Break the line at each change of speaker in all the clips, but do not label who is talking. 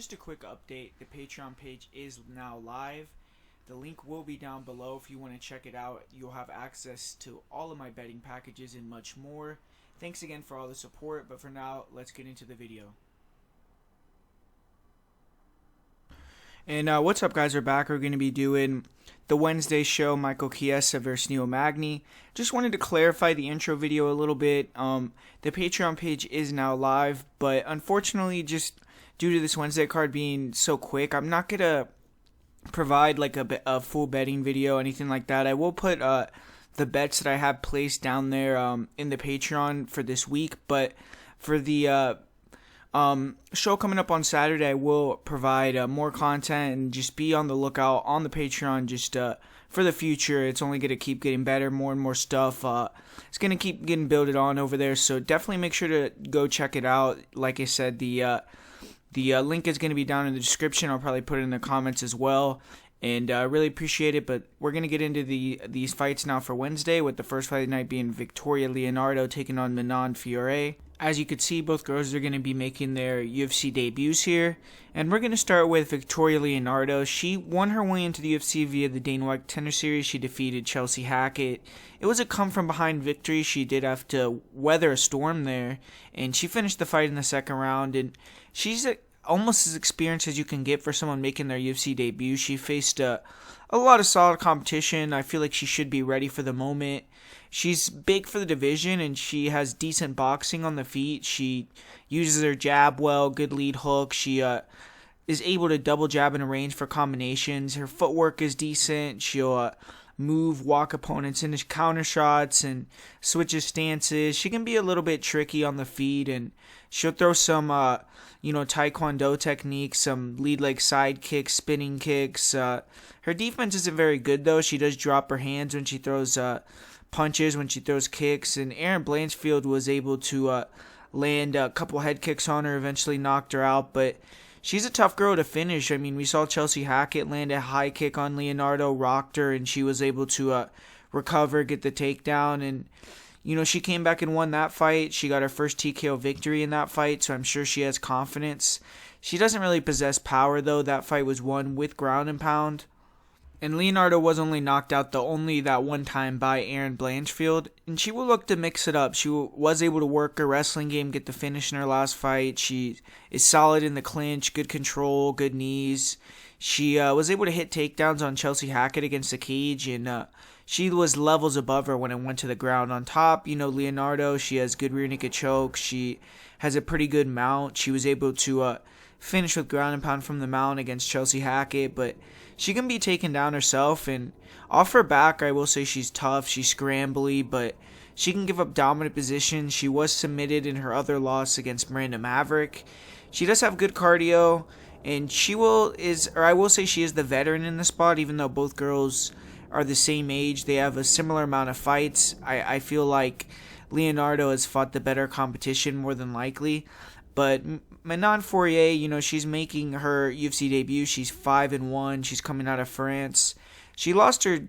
just a quick update. The Patreon page is now live. The link will be down below if you want to check it out. You'll have access to all of my betting packages and much more. Thanks again for all the support, but for now, let's get into the video. And what's up, guys? We're back. We're going to be doing the Wednesday show, Michael Chiesa versus Neil Magny. Just wanted to clarify the intro video a little bit. The Patreon page is now live, but unfortunately, just due to this Wednesday card being so quick, I'm not going to provide like a full betting video, anything like that. I will put the bets that I have placed down there in the Patreon for this week, but for the show coming up on Saturday, I will provide more content, and just be on the lookout on the Patreon just for the future. It's only going to keep getting better, more and more stuff. It's going to keep getting built on over there, so definitely make sure to go check it out. Like I said, the link is going to be down in the description. I'll probably put it in the comments as well. And I really appreciate it, but we're going to get into these fights now for Wednesday, with the first fight of the night being Victoria Leonardo taking on Manon Fiorot. As you can see, both girls are going to be making their UFC debuts here. And we're going to start with Victoria Leonardo. She won her way into the UFC via the Dana White Contender Series. She defeated Chelsea Hackett. It was a come-from-behind victory. She did have to weather a storm there, and she finished the fight in the second round. And she's almost as experienced as you can get for someone making their UFC debut. She faced a lot of solid competition. I feel like she should be ready for the moment. She's big for the division, and she has decent boxing on the feet. She uses her jab well, good lead hook. She is able to double jab in a range for combinations. Her footwork is decent. She'll walk opponents into counter shots and switches stances. She can be a little bit tricky on the feet, and she'll throw some taekwondo techniques, some lead leg side kicks, spinning kicks. Her defense isn't very good, though. She does drop her hands when she throws punches, when she throws kicks, and Erin Blanchfield was able to land a couple head kicks on her, eventually knocked her out, but she's a tough girl to finish. I mean, we saw Chelsea Hackett land a high kick on Leonardo, rocked her, and she was able to recover, get the takedown, and she came back and won that fight. She got her first TKO victory in that fight, so I'm sure she has confidence. She doesn't really possess power, though. That fight was won with ground and pound. And Leonardo was only knocked out that one time by Erin Blanchfield, and she will look to mix it up. She was able to work her wrestling game, get the finish in her last fight. She is solid in the clinch, good control, good knees. She was able to hit takedowns on Chelsea Hackett against the cage, and she was levels above her when it went to the ground. On top, Leonardo, she has good rear naked choke. She has a pretty good mount. She was able to finish with ground and pound from the mount against Chelsea Hackett, but she can be taken down herself, and off her back, I will say she's tough, she's scrambly, but she can give up dominant positions. She was submitted in her other loss against Miranda Maverick. She does have good cardio, and I will say she is the veteran in the spot, even though both girls are the same age. They have a similar amount of fights. I feel like Leonardo has fought the better competition more than likely, but Manon Fiorot, she's making her UFC debut. She's 5-1. She's coming out of France. She lost her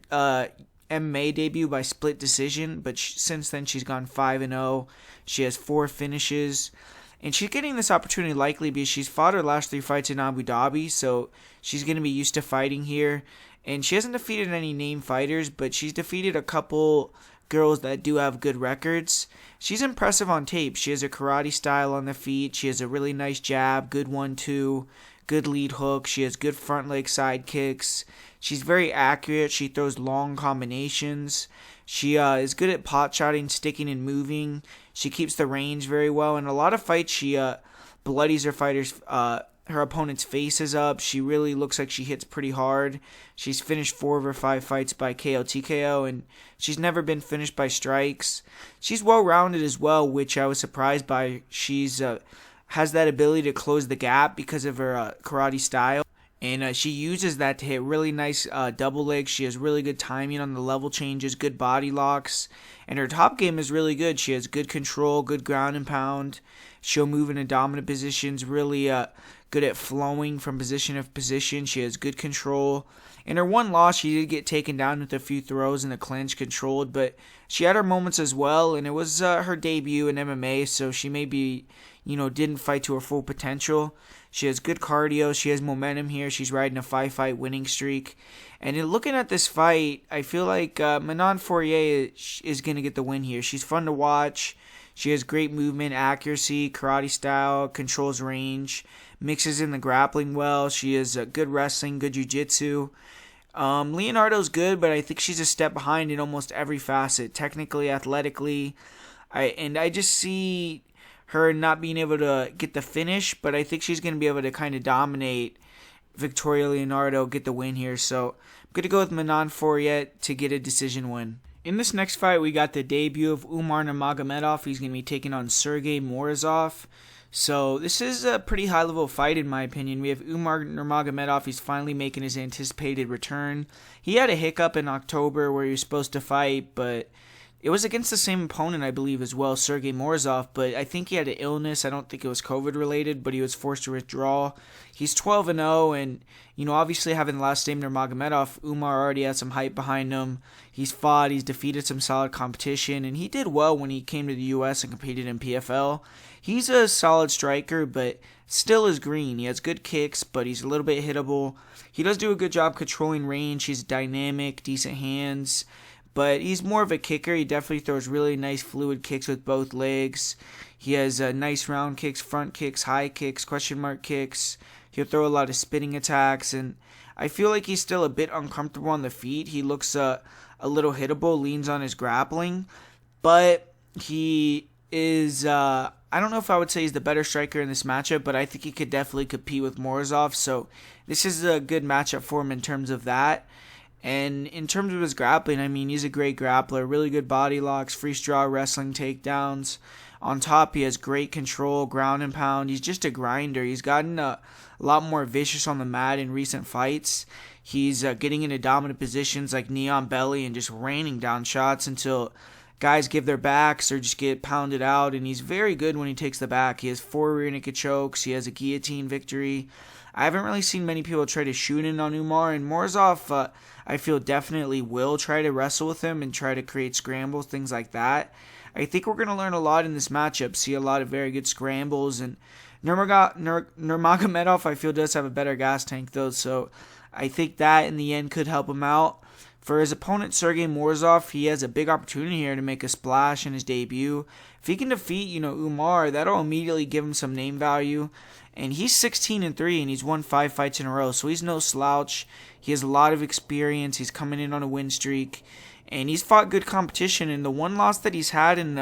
MMA debut by split decision, but since then she's gone 5-0. She has 4 finishes, and she's getting this opportunity likely because she's fought her last 3 fights in Abu Dhabi, so she's going to be used to fighting here. And she hasn't defeated any name fighters, but she's defeated a couple girls that do have good records. She's impressive on tape. She has a karate style on the feet. She has a really nice jab, good 1-2, good lead hook. She has good front leg side kicks. She's very accurate. She throws long combinations. She is good at pot shotting, sticking, and moving. She keeps the range very well. In a lot of fights, she bloodies her opponent's faces up. She really looks like she hits pretty hard. She's finished 4 of her 5 fights by KO TKO, and she's never been finished by strikes. She's well-rounded as well, which I was surprised by. She's has that ability to close the gap because of her karate style, and she uses that to hit really nice double legs. She has really good timing on the level changes, good body locks, and her top game is really good. She has good control, good ground and pound. She'll move into dominant positions, really good at flowing from position to position. She has good control. In her one loss, she did get taken down with a few throws in the clinch, controlled, but she had her moments as well, and it was her debut in MMA, so she maybe, didn't fight to her full potential. She has good cardio. She has momentum here. She's riding a 5-fight winning streak. And in looking at this fight, I feel like Manon is going to get the win here. She's fun to watch. She has great movement, accuracy, karate style, controls range, mixes in the grappling well. She has good wrestling, good jiu-jitsu. Leonardo's good, but I think she's a step behind in almost every facet, technically, athletically. I just see her not being able to get the finish, but I think she's going to be able to kind of dominate Victoria Leonardo, get the win here. So I'm going to go with Manon to get a decision win. In this next fight, we got the debut of Umar Nurmagomedov. He's going to be taking on Sergey Morozov. So this is a pretty high-level fight in my opinion. We have Umar Nurmagomedov. He's finally making his anticipated return. He had a hiccup in October where he was supposed to fight, but it was against the same opponent, I believe, as well, Sergey Morozov, but I think he had an illness. I don't think it was COVID-related, but he was forced to withdraw. He's 12-0, and, obviously having the last name Nurmagomedov, Umar already had some hype behind him. He's fought, he's defeated some solid competition, and he did well when he came to the U.S. and competed in PFL. He's a solid striker, but still is green. He has good kicks, but he's a little bit hittable. He does do a good job controlling range. He's dynamic, decent hands. But he's more of a kicker. He definitely throws really nice fluid kicks with both legs. He has nice round kicks, front kicks, high kicks, question mark kicks. He'll throw a lot of spinning attacks. And I feel like he's still a bit uncomfortable on the feet. He looks a little hittable, leans on his grappling. But he is, I don't know if I would say he's the better striker in this matchup, but I think he could definitely compete with Morozov. So this is a good matchup for him in terms of that. And in terms of his grappling, he's a great grappler. Really good body locks, free straw wrestling takedowns. On top, he has great control, ground and pound. He's just a grinder. He's gotten a lot more vicious on the mat in recent fights. He's getting into dominant positions like knee on belly and just raining down shots until guys give their backs or just get pounded out. And he's very good when he takes the back. He has 4 rear naked chokes. He has a guillotine victory. I haven't really seen many people try to shoot in on Umar, and Morozov, I feel definitely will try to wrestle with him and try to create scrambles, things like that. I think we're going to learn a lot in this matchup, see a lot of very good scrambles, and Nurmagomedov, I feel, does have a better gas tank, though, so I think that in the end could help him out. For his opponent, Sergey Morozov, he has a big opportunity here to make a splash in his debut. If he can defeat, Umar, that'll immediately give him some name value. And he's 16-3, and he's won 5 fights in a row, so he's no slouch. He has a lot of experience. He's coming in on a win streak, and he's fought good competition. And the one loss that he's had in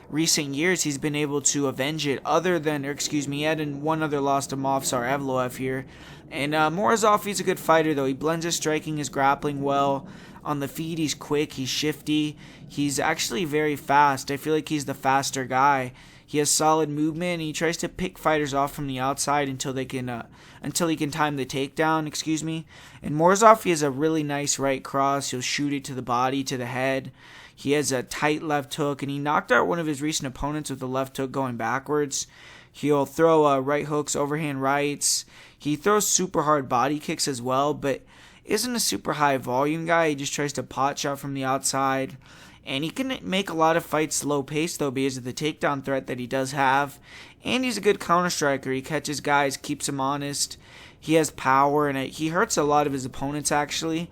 recent years, he's been able to avenge it. He had one other loss to Movsar Evloev here. And Morozov, he's a good fighter, though. He blends his striking, his grappling well. On the feet, he's quick, he's shifty. He's actually very fast. I feel like he's the faster guy. He has solid movement, and he tries to pick fighters off from the outside until he can time the takedown, And Morozov, he has a really nice right cross. He'll shoot it to the body, to the head. He has a tight left hook, and he knocked out one of his recent opponents with a left hook going backwards. He'll throw right hooks, overhand rights. He throws super hard body kicks as well, but isn't a super high volume guy. He just tries to pot shot from the outside. And he can make a lot of fights slow paced, though, because of the takedown threat that he does have. And he's a good counter striker. He catches guys, keeps them honest. He has power, and he hurts a lot of his opponents, actually.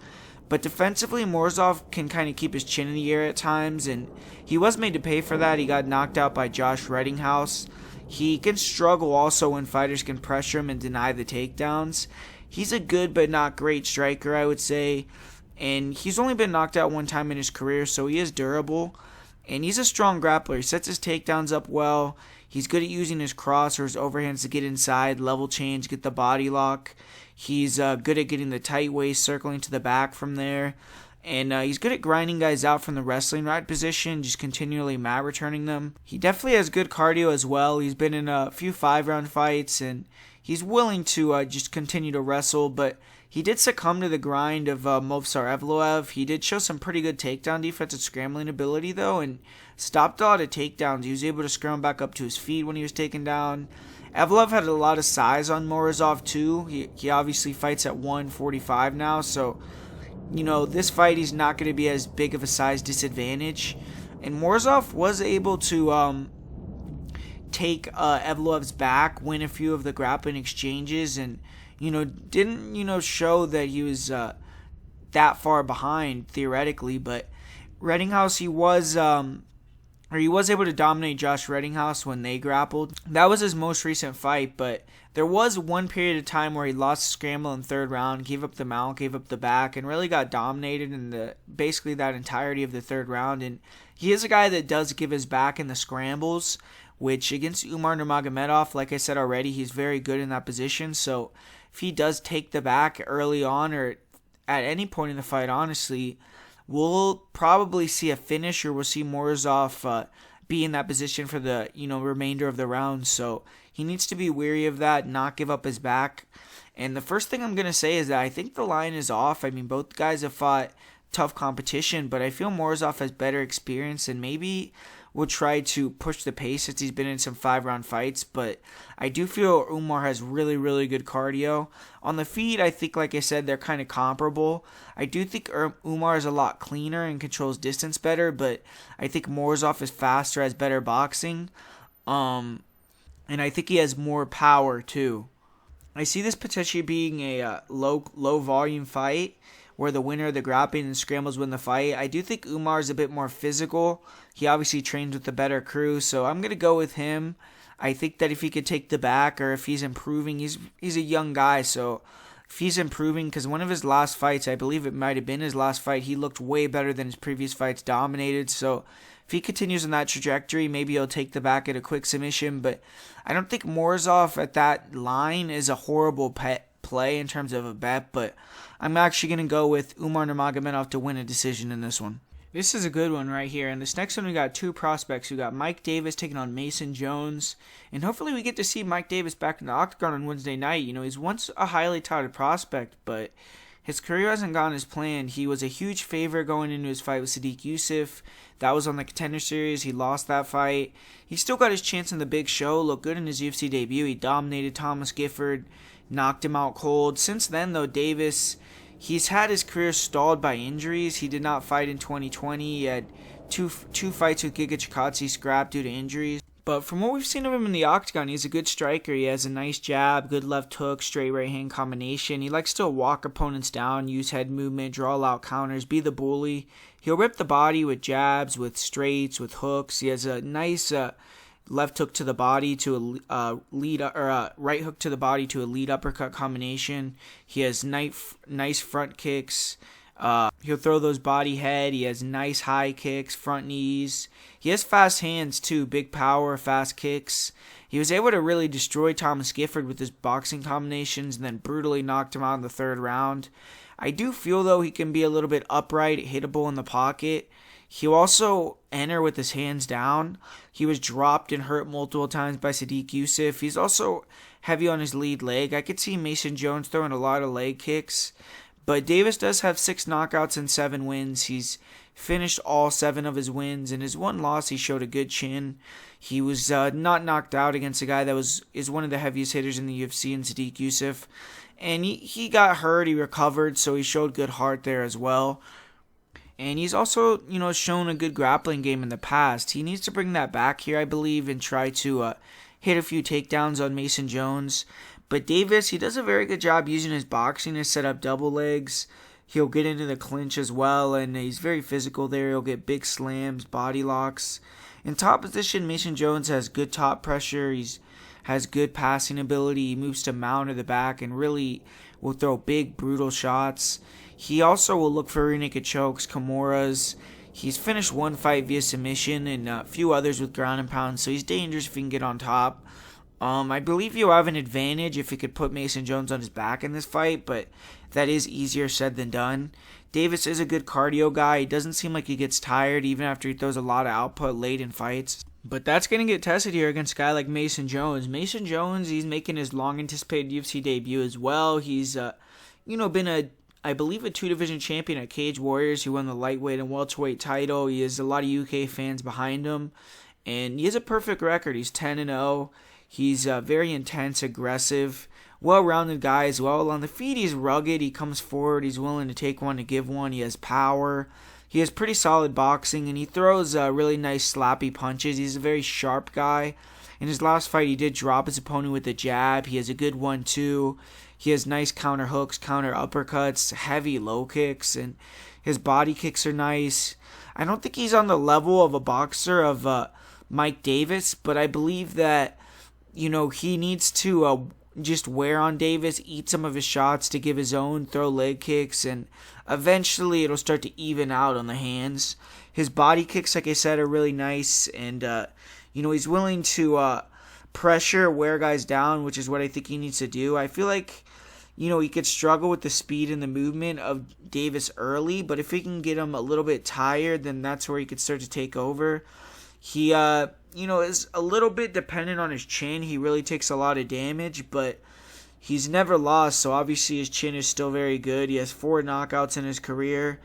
But defensively, Morozov can kind of keep his chin in the air at times, and he was made to pay for that. He got knocked out by Josh Reddinghouse. He can struggle also when fighters can pressure him and deny the takedowns. He's a good but not great striker, I would say. And he's only been knocked out one time in his career, so he is durable. And he's a strong grappler. He sets his takedowns up well. He's good at using his cross or his overhands to get inside, level change, get the body lock. He's good at getting the tight waist, circling to the back from there. And he's good at grinding guys out from the wrestling ride position, just continually mat returning them. He definitely has good cardio as well. He's been in a few 5-round fights, and he's willing to just continue to wrestle, but he did succumb to the grind of Movsar Evloev. He did show some pretty good takedown defense and scrambling ability, though, and stopped a lot of takedowns. He was able to scramble back up to his feet when he was taken down. Evloev had a lot of size on Morozov, too. He obviously fights at 145 now, so, this fight he's not going to be as big of a size disadvantage. And Morozov was able to take Evloev's back, win a few of the grappling exchanges, and didn't show that he was that far behind theoretically. But Rettinghouse, he was able to dominate Josh Rettinghouse when they grappled. That was his most recent fight, but there was one period of time where he lost the scramble in the third round, gave up the mount, gave up the back, and really got dominated in basically that entirety of the third round. And he is a guy that does give his back in the scrambles, which against Umar Nurmagomedov, like I said already, he's very good in that position. So if he does take the back early on or at any point in the fight, honestly, we'll probably see a finish, or we'll see Morozov be in that position for the remainder of the round. So he needs to be wary of that, not give up his back. And the first thing I'm going to say is that I think the line is off. I mean, both guys have fought tough competition, but I feel Morozov has better experience and maybe will try to push the pace since he's been in some 5-round fights. But I do feel Umar has really, really good cardio. On the feet, I think, like I said, they're kind of comparable. I do think Umar is a lot cleaner and controls distance better, but I think Morozov is faster, has better boxing. And I think he has more power too. I see this potentially being a low volume fight where the winner of the grappling and scrambles win the fight. I do think Umar is a bit more physical. He obviously trains with the better crew, so I'm going to go with him. I think that if he could take the back, or if he's improving, he's a young guy, so if he's improving, because one of his last fights, I believe it might have been his last fight, he looked way better than his previous fights, dominated. So if he continues on that trajectory, maybe he'll take the back at a quick submission. But I don't think Morozov at that line is a horrible play in terms of a bet, but I'm actually going to go with Umar Nurmagomedov to win a decision in this one. This is a good one right here. And this next one, we got two prospects. We got Mike Davis taking on Mason Jones. And hopefully we get to see Mike Davis back in the octagon on Wednesday night. He's once a highly touted prospect, but his career hasn't gone as planned. He was a huge favorite going into his fight with Sodiq Yusuff. That was on the Contender Series. He lost that fight. He still got his chance in the big show. Looked good in his UFC debut. He dominated Thomas Gifford, knocked him out cold. Since then, though, Davis, he's had his career stalled by injuries. He did not fight in 2020. He had two fights with Giga Chikadze scrapped due to injuries. But from what we've seen of him in the octagon, he's a good striker. He has a nice jab, good left hook, straight right hand combination. He likes to walk opponents down, use head movement, draw out counters, be the bully. He'll rip the body with jabs, with straights, with hooks. He has a nice left hook to the body to a right hook to the body to a lead uppercut combination. He has nice front kicks. He'll throw those body head. He has nice high kicks, front knees. He has fast hands too, big power, fast kicks. He was able to really destroy Thomas Gifford with his boxing combinations and then brutally knocked him out in the third round. I do feel, though, he can be a little bit upright, hittable in the pocket. He'll also enter with his hands down. He was dropped and hurt multiple times by Sodiq Yusuff. He's also heavy on his lead leg. I could see Mason Jones throwing a lot of leg kicks. But Davis does have 6 knockouts and 7 wins. He's finished all 7 of his wins. In his one loss, he showed a good chin. He was not knocked out against a guy that is one of the heaviest hitters in the UFC in Sodiq Yusuff. And he got hurt, he recovered, so he showed good heart there as well. And he's also, shown a good grappling game in the past. He needs to bring that back here, I believe, and try to hit a few takedowns on Mason Jones. But Davis, he does a very good job using his boxing to set up double legs. He'll get into the clinch as well, and he's very physical there. He'll get big slams, body locks. In top position, Mason Jones has good top pressure. He's has good passing ability. He moves to mount or the back and really will throw big, brutal shots. He also will look for rear naked chokes, Kimuras. He's finished one fight via submission and a few others with ground and pound, so he's dangerous if he can get on top. I believe he'll have an advantage if he could put Mason Jones on his back in this fight, but that is easier said than done. Davis is a good cardio guy. He doesn't seem like he gets tired even after he throws a lot of output late in fights. But that's going to get tested here against a guy like Mason Jones. Mason Jones, he's making his long-anticipated UFC debut as well. He's, been I believe a 2-division champion at Cage Warriors. He won the lightweight and welterweight title. He has a lot of UK fans behind him. And he has a perfect record. He's 10-0. He's very intense, aggressive, well-rounded guy as well. On the feet, he's rugged. He comes forward. He's willing to take one to give one. He has power. He has pretty solid boxing, and he throws really nice slappy punches. He's a very sharp guy. In his last fight, he did drop his opponent with a jab. He has a good 1-2. He has nice counter hooks, counter uppercuts, heavy low kicks, and his body kicks are nice. I don't think he's on the level of a boxer of Mike Davis, but I believe that, he needs to just wear on Davis, eat some of his shots to give his own, throw leg kicks, and eventually it'll start to even out on the hands. His body kicks, like I said, are really nice, and he's willing to pressure, wear guys down, which is what I think he needs to do. I feel like he could struggle with the speed and the movement of Davis early, but if he can get him a little bit tired, then that's where he could start to take over. He is a little bit dependent on his chin. He really takes a lot of damage, but he's never lost, so obviously his chin is still very good. He has 4 knockouts in his career,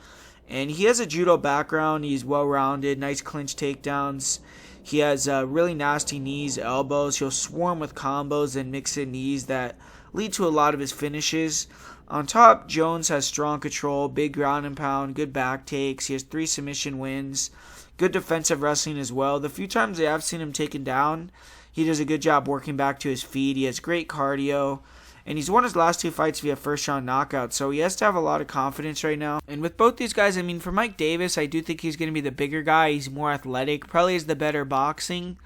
and he has a judo background. He's well-rounded, nice clinch takedowns. He has really nasty knees, elbows. He'll swarm with combos and mix-in knees that lead to a lot of his finishes. On top, Jones has strong control, big ground and pound, good back takes. He has 3 submission wins. Good defensive wrestling as well. The few times I have seen him taken down, he does a good job working back to his feet. He has great cardio. And he's won his last 2 fights via first-round knockout, so he has to have a lot of confidence right now. And with both these guys, for Mike Davis, I do think he's going to be the bigger guy. He's more athletic, probably has the better boxing.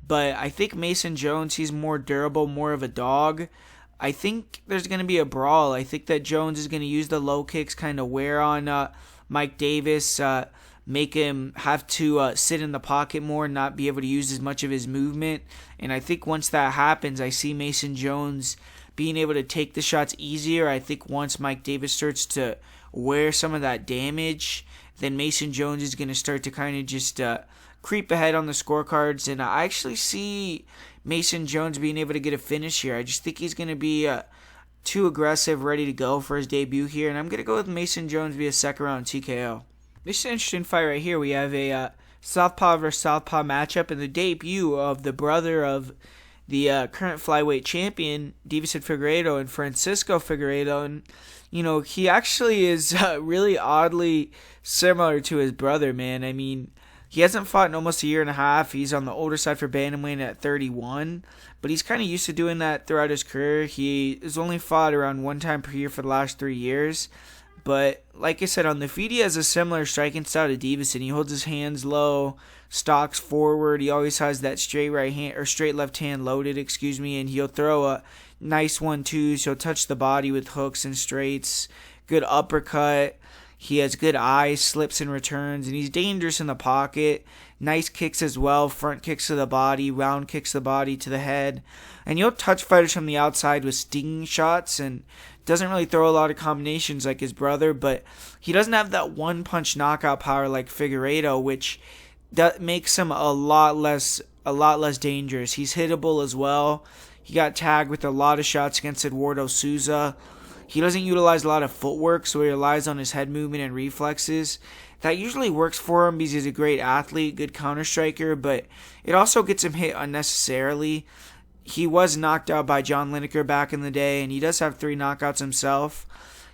But I think Mason Jones, he's more durable, more of a dog. I think there's going to be a brawl. I think that Jones is going to use the low kicks, kind of wear on Mike Davis, make him have to sit in the pocket more and not be able to use as much of his movement. And I think once that happens, I see Mason Jones being able to take the shots easier. I think once Mike Davis starts to wear some of that damage, then Mason Jones is going to start to kind of just creep ahead on the scorecards. And I actually see Mason Jones being able to get a finish here. I just think he's going to be too aggressive, ready to go for his debut here. And I'm going to go with Mason Jones via second round TKO. This is an interesting fight right here. We have a southpaw versus southpaw matchup and the debut of the brother of the current flyweight champion, Deiveson Figueiredo, and Francisco Figueiredo. And, he actually is really oddly similar to his brother, man. He hasn't fought in almost a year and a half. He's on the older side for bantamweight at 31, but he's kind of used to doing that throughout his career. He has only fought around 1 time per year for the last 3 years. But like I said, on the feet, he has a similar striking style to Deiveson. He holds his hands low, stalks forward. He always has that straight left hand loaded, and he'll throw a nice 1-2. So he'll touch the body with hooks and straights. Good uppercut. He has good eyes, slips and returns, and he's dangerous in the pocket. Nice kicks as well, front kicks to the body, round kicks to the body, to the head. And he'll touch fighters from the outside with stinging shots, and doesn't really throw a lot of combinations like his brother, but he doesn't have that one-punch knockout power like Figueiredo, which makes him a lot less dangerous. He's hittable as well. He got tagged with a lot of shots against Eduardo Souza. He doesn't utilize a lot of footwork, so he relies on his head movement and reflexes. That usually works for him because he's a great athlete, good counter striker, but it also gets him hit unnecessarily. He was knocked out by John Lineker back in the day, and he does have 3 knockouts himself.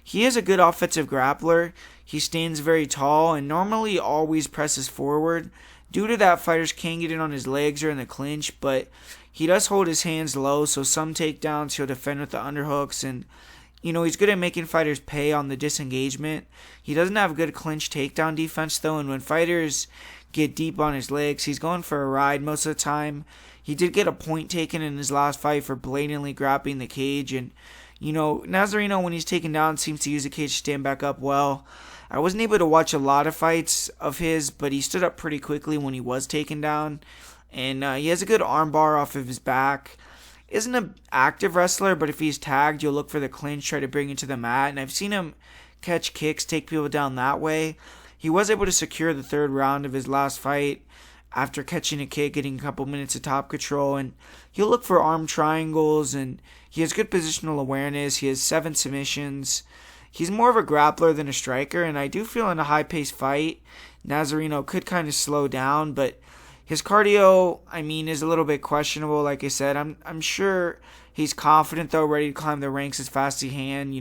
He is a good offensive grappler. He stands very tall and normally always presses forward. Due to that, fighters can get in on his legs or in the clinch, but he does hold his hands low, so some takedowns he'll defend with the underhooks, and he's good at making fighters pay on the disengagement. He doesn't have good clinch takedown defense, though, and when fighters get deep on his legs, he's going for a ride most of the time. He did get a point taken in his last fight for blatantly grabbing the cage, and, Nazareno, when he's taken down, seems to use the cage to stand back up well. I wasn't able to watch a lot of fights of his, but he stood up pretty quickly when he was taken down, and he has a good armbar off of his back. Isn't an active wrestler, but if he's tagged, you'll look for the clinch, try to bring it to the mat, and I've seen him catch kicks, take people down that way. He was able to secure the 3rd round of his last fight after catching a kick, getting a couple minutes of top control, and he'll look for arm triangles, and he has good positional awareness. He has 7 submissions. He's more of a grappler than a striker, and I do feel in a high-paced fight, Nazareno could kind of slow down, but his cardio, is a little bit questionable. Like I said, I'm sure he's confident, though, ready to climb the ranks as fast as he can.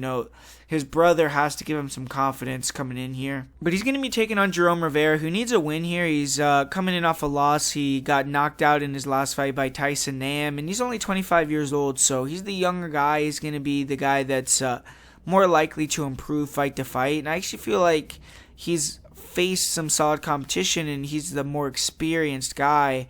His brother has to give him some confidence coming in here. But he's going to be taking on Jerome Rivera, who needs a win here. He's coming in off a loss. He got knocked out in his last fight by Tyson, and he's only 25 years old, so he's the younger guy. He's going to be the guy that's more likely to improve fight to fight. And I actually feel like he's faced some solid competition, and he's the more experienced guy.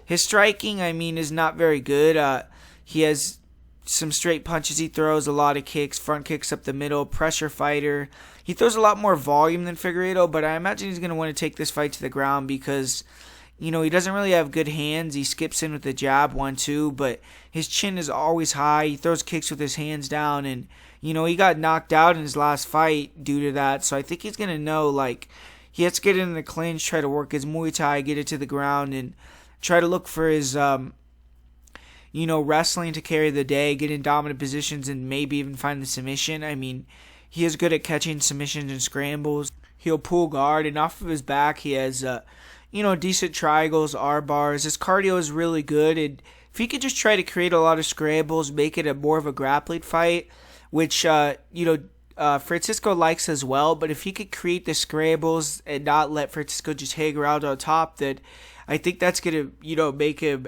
His striking, is not very good. He has some straight punches he throws, a lot of kicks, front kicks up the middle, pressure fighter. He throws a lot more volume than Figueiredo, but I imagine he's going to want to take this fight to the ground because, he doesn't really have good hands. He skips in with the jab 1-2, but his chin is always high. He throws kicks with his hands down, and, he got knocked out in his last fight due to that, so I think he's going to know, he has to get in the clinch, try to work his Muay Thai, get it to the ground, and try to look for his, wrestling to carry the day, get in dominant positions, and maybe even find the submission. He is good at catching submissions and scrambles. He'll pull guard, and off of his back, he has, decent triangles, R-bars. His cardio is really good, and if he could just try to create a lot of scrambles, make it more of a grappling fight, which, Francisco likes as well, but if he could create the scrambles and not let Francisco just hang around on top, then I think that's going to, make him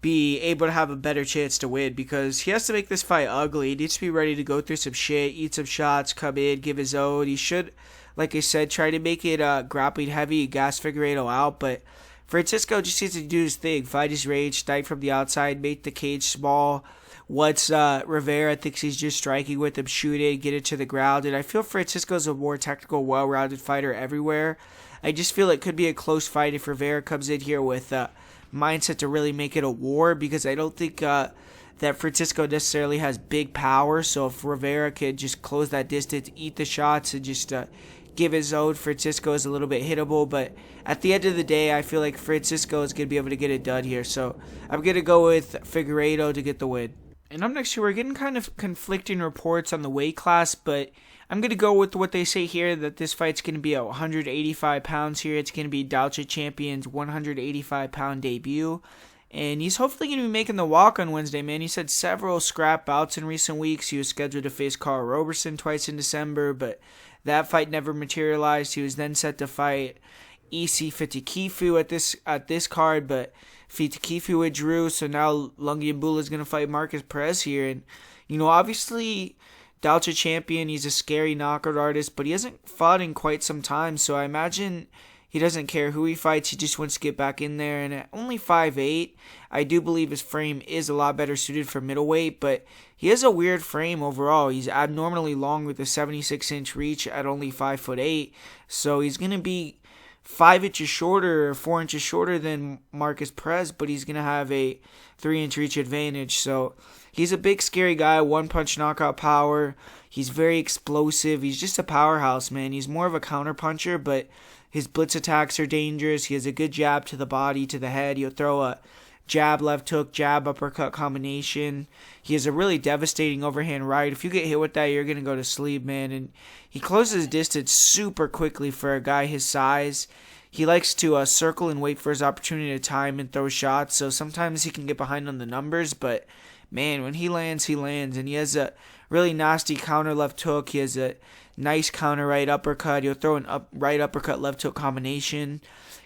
be able to have a better chance to win, because he has to make this fight ugly. He needs to be ready to go through some shit, eat some shots, come in, give his own. He should, like I said, try to make it grappling heavy, gas Figueiredo out, but Francisco just needs to do his thing, fight his range, strike from the outside, make the cage small. Once Rivera thinks he's just striking with him, shoot it, get it to the ground. And I feel Francisco's a more technical, well-rounded fighter everywhere. I just feel it could be a close fight if Rivera comes in here with mindset to really make it a war, because I don't think that Francisco necessarily has big power. So if Rivera could just close that distance, eat the shots, and just give his own, Francisco is a little bit hittable. But at the end of the day, I feel like Francisco is going to be able to get it done here. So I'm going to go with Figueiredo to get the win. And up next, we're getting kind of conflicting reports on the weight class, but I'm going to go with what they say here, that this fight's going to be at 185 pounds here. It's going to be Dalcha champion's 185-pound debut. And he's hopefully going to be making the walk on Wednesday, man. He's had several scrap bouts in recent weeks. He was scheduled to face Carl Roberson twice in December, but that fight never materialized. He was then set to fight EC Fitikifu at this card, but Fitikifu withdrew, so now Lungiambula is going to fight Marcus Perez here. And, obviously, Dalcha champion, he's a scary knockout artist, but he hasn't fought in quite some time, so I imagine he doesn't care who he fights, he just wants to get back in there. And at only 5'8", I do believe his frame is a lot better suited for middleweight, but he has a weird frame overall. He's abnormally long with a 76-inch reach at only 5'8", so he's going to be 5 inches shorter or 4 inches shorter than Marcus Perez, but he's going to have a 3-inch reach advantage. So he's a big, scary guy, one-punch knockout power. He's very explosive. He's just a powerhouse, man. He's more of a counter-puncher, but his blitz attacks are dangerous. He has a good jab to the body, to the head. He'll throw a jab, left hook, jab, uppercut combination. He has a really devastating overhand right. If you get hit with that, you're going to go to sleep, man. And he closes distance super quickly for a guy his size. He likes to circle and wait for his opportunity to time and throw shots. So sometimes he can get behind on the numbers, but man, when he lands, he lands. And he has a really nasty counter left hook. He has a nice counter right uppercut. He'll throw an right uppercut left hook combination.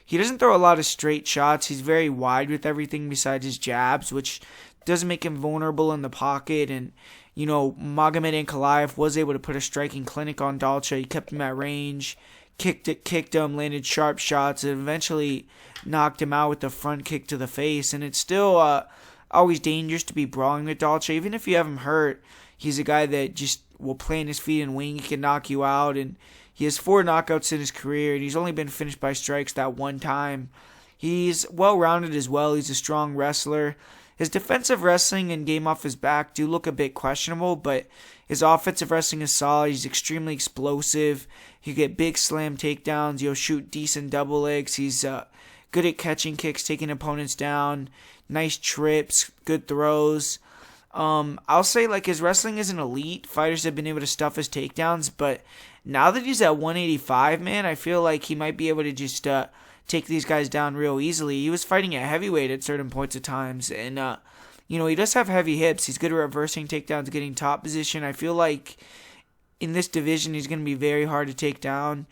He doesn't throw a lot of straight shots. He's very wide with everything besides his jabs, which doesn't make him vulnerable in the pocket. And, Magomed Ankalaev was able to put a striking clinic on Dalcha. He kept him at range, kicked him, landed sharp shots, and eventually knocked him out with the front kick to the face. And it's still always dangerous to be brawling with Dalcha. Even if you have him hurt, he's a guy that just will plant his feet and wing. He can knock you out, and he has 4 knockouts in his career, and he's only been finished by strikes that one time. He's well-rounded as well. He's a strong wrestler. His defensive wrestling and game off his back do look a bit questionable, but his offensive wrestling is solid. He's extremely explosive. He get big slam takedowns. He'll shoot decent double legs. He's good at catching kicks, taking opponents down, nice trips, good throws. I'll say like his wrestling isn't elite. Fighters have been able to stuff his takedowns, but now that he's at 185, man, I feel like he might be able to just take these guys down real easily. He was fighting at heavyweight at certain points of times, and he does have heavy hips. He's good at reversing takedowns, getting top position. I feel like in this division he's going to be very hard to take down,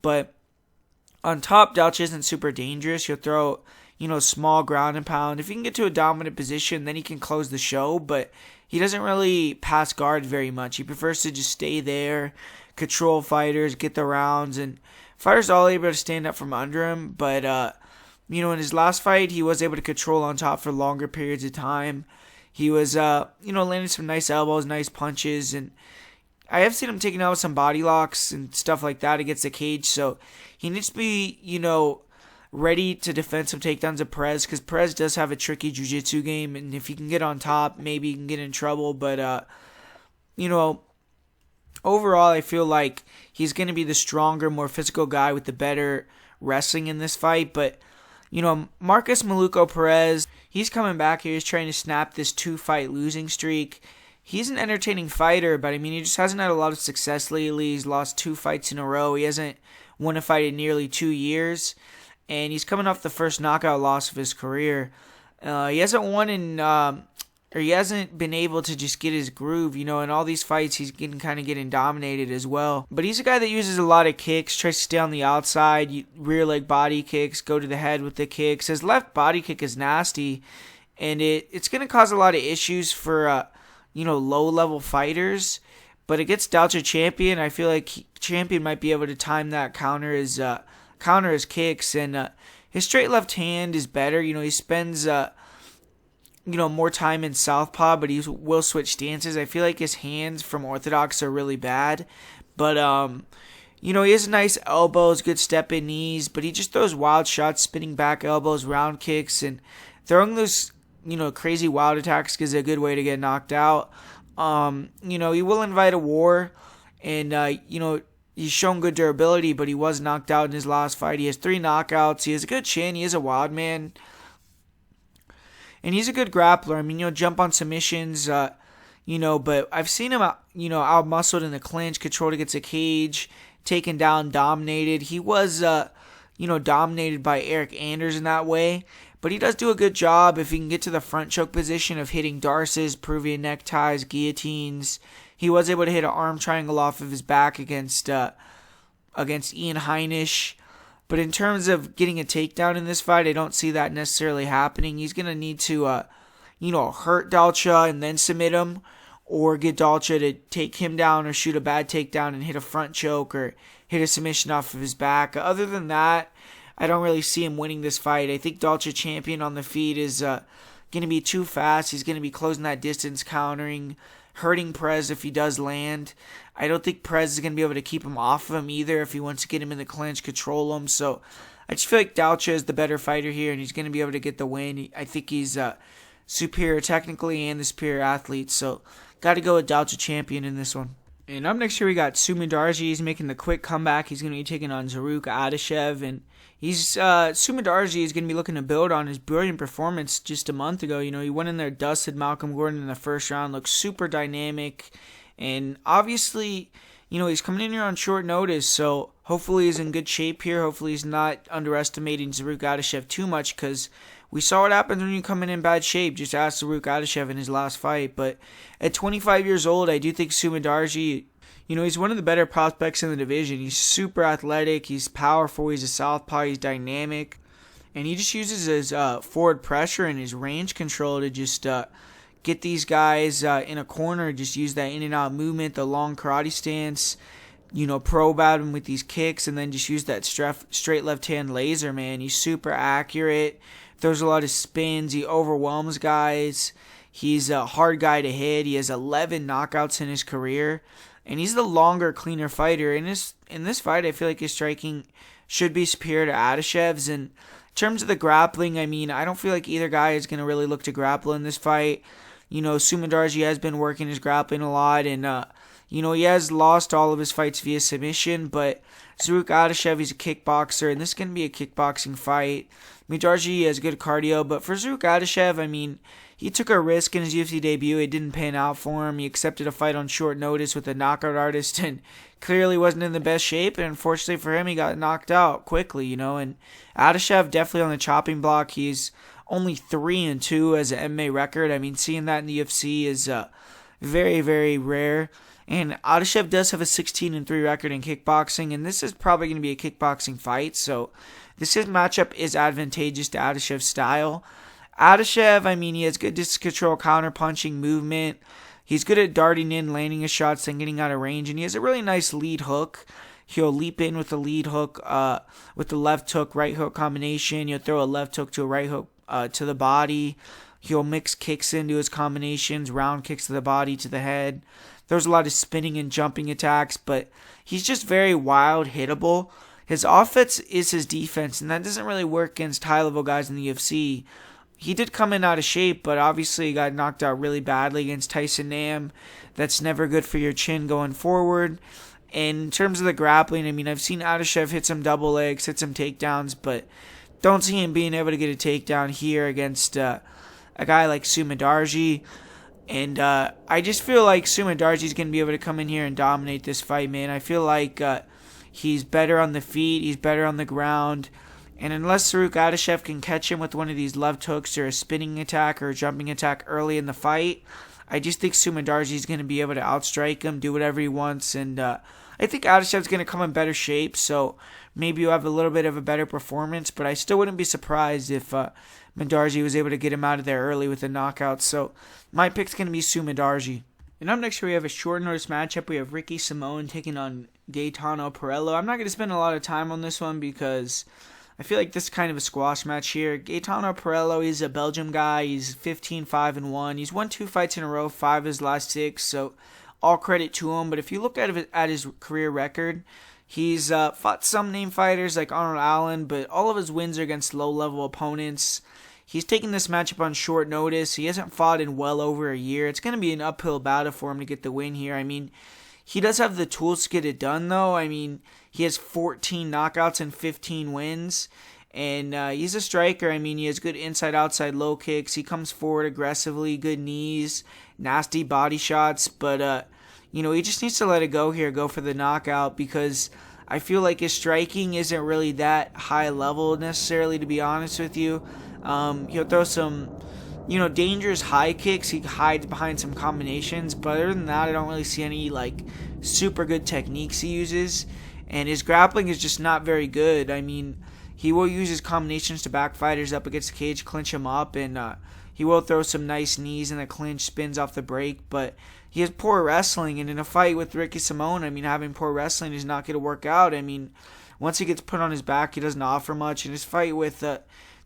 but on top, Dalcha isn't super dangerous. He'll throw small ground and pound. If he can get to a dominant position, then he can close the show, but he doesn't really pass guard very much. He prefers to just stay there, control fighters, get the rounds, and fighters are all able to stand up from under him, but, in his last fight, he was able to control on top for longer periods of time. He was, landing some nice elbows, nice punches, and I have seen him taking out some body locks and stuff like that against the cage, so he needs to be, ready to defend some takedowns of Perez, because Perez does have a tricky jiu-jitsu game, and if he can get on top, maybe he can get in trouble, but, overall, I feel like he's going to be the stronger, more physical guy with the better wrestling in this fight, but, Marcus Maluco Perez, he's coming back here, he's trying to snap this 2-fight losing streak. He's an entertaining fighter, but, he just hasn't had a lot of success lately. He's lost 2 fights in a row. He hasn't won a fight in nearly 2 years. And he's coming off the first knockout loss of his career. He hasn't been able to just get his groove. In all these fights, he's getting dominated as well. But he's a guy that uses a lot of kicks, tries to stay on the outside, rear leg body kicks, go to the head with the kicks. His left body kick is nasty, and it's going to cause a lot of issues for low-level fighters. But against Dalcha Champion, I feel like Champion might be able to time that counter his kicks, and his straight left hand is better. He spends more time in southpaw, but he will switch stances. I feel like his hands from orthodox are really bad, but he has nice elbows, good step-in knees, but he just throws wild shots, spinning back elbows, round kicks, and throwing those crazy wild attacks is a good way to get knocked out. He will invite a war, and he's shown good durability, but he was knocked out in his last fight. He has 3 knockouts. He has a good chin. He is a wild man. And he's a good grappler. Jump on submissions, but I've seen him, out-muscled in the clinch, controlled against a cage, taken down, dominated. He was, dominated by Eric Anders in that way. But he does do a good job if he can get to the front choke position of hitting darces, Peruvian neckties, guillotines. He was able to hit an arm triangle off of his back against Ian Heinisch. But in terms of getting a takedown in this fight, I don't see that necessarily happening. He's going to need to, hurt Dalcha and then submit him, or get Dalcha to take him down or shoot a bad takedown and hit a front choke or hit a submission off of his back. Other than that, I don't really see him winning this fight. I think Dalcha Champion on the feet is going to be too fast. He's going to be closing that distance, countering, hurting Perez if he does land. I don't think Perez is going to be able to keep him off of him either if he wants to get him in the clinch, control him. So I just feel like Dalcha is the better fighter here, and he's going to be able to get the win. I think he's superior technically and the superior athlete. So got to go with Dalcha Champion in this one. And up next here we got Mudaerji. He's making the quick comeback. He's going to be taking on Zarrukh Adashev, and Mudaerji is going to be looking to build on his brilliant performance just a month ago. He went in there, dusted Malcolm Gordon in the first round, looked super dynamic, and obviously, he's coming in here on short notice, so hopefully he's in good shape here. Hopefully he's not underestimating Zarrukh Adashev too much, because we saw what happens when you come in bad shape. Just ask Zarrukh Adashev in his last fight. But at 25 years old, I do think Mudaerji, he's one of the better prospects in the division. He's super athletic, he's powerful, he's a southpaw, he's dynamic, and he just uses his forward pressure and his range control to just get these guys in a corner, just use that in and out movement, the long karate stance, probe at him with these kicks, and then just use that straight left hand laser, man. He's super accurate, throws a lot of spins, he overwhelms guys, he's a hard guy to hit, he has 11 knockouts in his career, and he's the longer, cleaner fighter. In this fight, I feel like his striking should be superior to Adashev's. And in terms of the grappling, I don't feel like either guy is going to really look to grapple in this fight. Mudaerji has been working his grappling a lot, and he has lost all of his fights via submission, but Zarrukh Adashev, he's a kickboxer, and this is going to be a kickboxing fight. Mudaerji has good cardio, but for Zarrukh Adashev, I mean, he took a risk in his UFC debut. It didn't pan out for him. He accepted a fight on short notice with a knockout artist and clearly wasn't in the best shape. And unfortunately for him, he got knocked out quickly, And Adashev definitely on the chopping block. He's only 3-2 as an MMA record. I mean, seeing that in the UFC is very, very rare. And Adashev does have a 16-3 record in kickboxing, and this is probably going to be a kickboxing fight. So this matchup is advantageous to Adashev's style. Adashev, I mean, he has good distance control, counter-punching movement. He's good at darting in, landing his shots, and getting out of range. And he has a really nice lead hook. He'll leap in with the lead hook, with the left hook, right hook combination. He'll throw a left hook to a right hook to the body. He'll mix kicks into his combinations, round kicks to the body, to the head. There's a lot of spinning and jumping attacks, but he's just very wild, hittable. His offense is his defense, and that doesn't really work against high-level guys in the UFC. He did come in out of shape, but obviously he got knocked out really badly against Tyson Nam. That's never good for your chin going forward. And in terms of the grappling, I mean, I've seen Adashev hit some double legs, hit some takedowns, but don't see him being able to get a takedown here against a guy like Mudaerji. And I just feel like Mudaerji's going to be able to come in here and dominate this fight, man. I feel like he's better on the feet, he's better on the ground. And unless Zarrukh Adashev can catch him with one of these left hooks or a spinning attack or a jumping attack early in the fight, I just think Mudaerji's going to be able to outstrike him, do whatever he wants. And I think Adashev's going to come in better shape, so maybe you'll have a little bit of a better performance. But I still wouldn't be surprised if Mudaerji was able to get him out of there early with a knockout. So my pick's going to be Mudaerji. And up next, we have a short notice matchup. We have Ricky Simón taking on Gaetano Pirrello. I'm not going to spend a lot of time on this one because I feel like this is kind of a squash match here. Gaetano Pirrello, he's a Belgium guy. He's 15-5-1. He's won 2 fights in a row, 5 of his last 6. So all credit to him. But if you look at his career record, he's fought some name fighters like Arnold Allen, but all of his wins are against low-level opponents. He's taking this matchup on short notice. He hasn't fought in well over a year. It's going to be an uphill battle for him to get the win here. I mean, he does have the tools to get it done, though. I mean, he has 14 knockouts and 15 wins. And he's a striker. I mean, he has good inside-outside low kicks. He comes forward aggressively, good knees, nasty body shots. But, he just needs to let it go here, go for the knockout, because I feel like his striking isn't really that high level necessarily, to be honest with you. He'll throw some, dangerous high kicks. He hides behind some combinations. But other than that, I don't really see any, super good techniques he uses. And his grappling is just not very good. I mean, he will use his combinations to back fighters up against the cage, clinch him up, and he will throw some nice knees in the clinch, spins off the break. But he has poor wrestling. And in a fight with Ricky Simón, I mean, having poor wrestling is not going to work out. I mean, once he gets put on his back, he doesn't offer much. In his fight with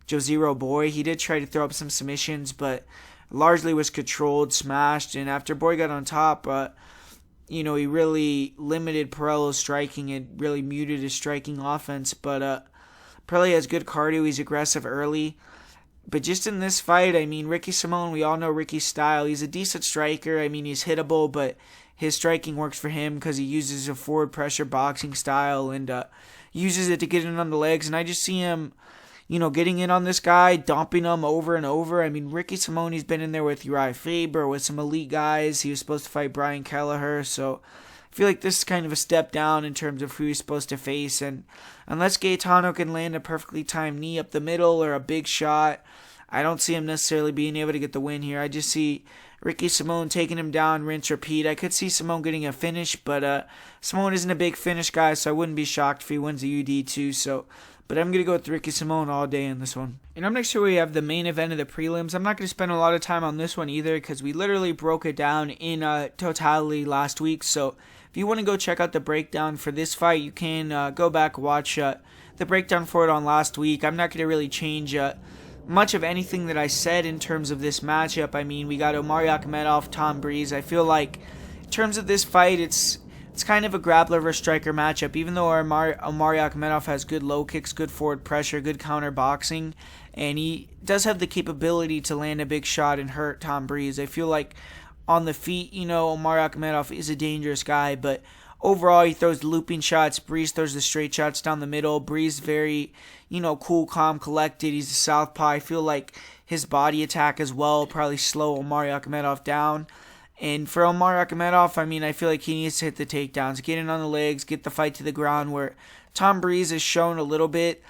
Josero Boy, he did try to throw up some submissions, but largely was controlled, smashed, and after Boy got on top, he really limited Pirrello's striking and really muted his striking offense. But Pirrello has good cardio, he's aggressive early. But just in this fight, I mean, Ricky Simón, we all know Ricky's style. He's a decent striker. I mean, he's hittable, but his striking works for him because he uses a forward pressure boxing style and uses it to get in on the legs. And I just see him getting in on this guy, dumping him over and over. I mean, Ricky Simón, he's been in there with Uriah Faber, with some elite guys. He was supposed to fight Brian Kelleher, so I feel like this is kind of a step down in terms of who he's supposed to face. And unless Gaetano can land a perfectly timed knee up the middle or a big shot, I don't see him necessarily being able to get the win here. I just see Ricky Simón taking him down, rinse, repeat. I could see Simón getting a finish, but Simón isn't a big finish guy, so I wouldn't be shocked if he wins the UD too. But I'm going to go with Ricky Simón all day in this one. And up next here we have the main event of the prelims. I'm not going to spend a lot of time on this one either because we literally broke it down in totality last week. So if you want to go check out the breakdown for this fight, you can go back, watch the breakdown for it on last week. I'm not going to really change much of anything that I said in terms of this matchup. I mean, we got Omari Akhmedov, Tom Breese. I feel like in terms of this fight, it's kind of a grappler versus striker matchup. Even though Omari Akhmedov has good low kicks, good forward pressure, good counter boxing, and he does have the capability to land a big shot and hurt Tom Breese. I feel like on the feet, Omari Akhmedov is a dangerous guy, but overall, he throws looping shots. Breese throws the straight shots down the middle. Breese very, cool, calm, collected. He's a southpaw. I feel like his body attack as well probably slow Omari Akhmedov down. And for Omari Akhmedov, I feel like he needs to hit the takedowns, get in on the legs, get the fight to the ground, where Tom Breese has shown a little bit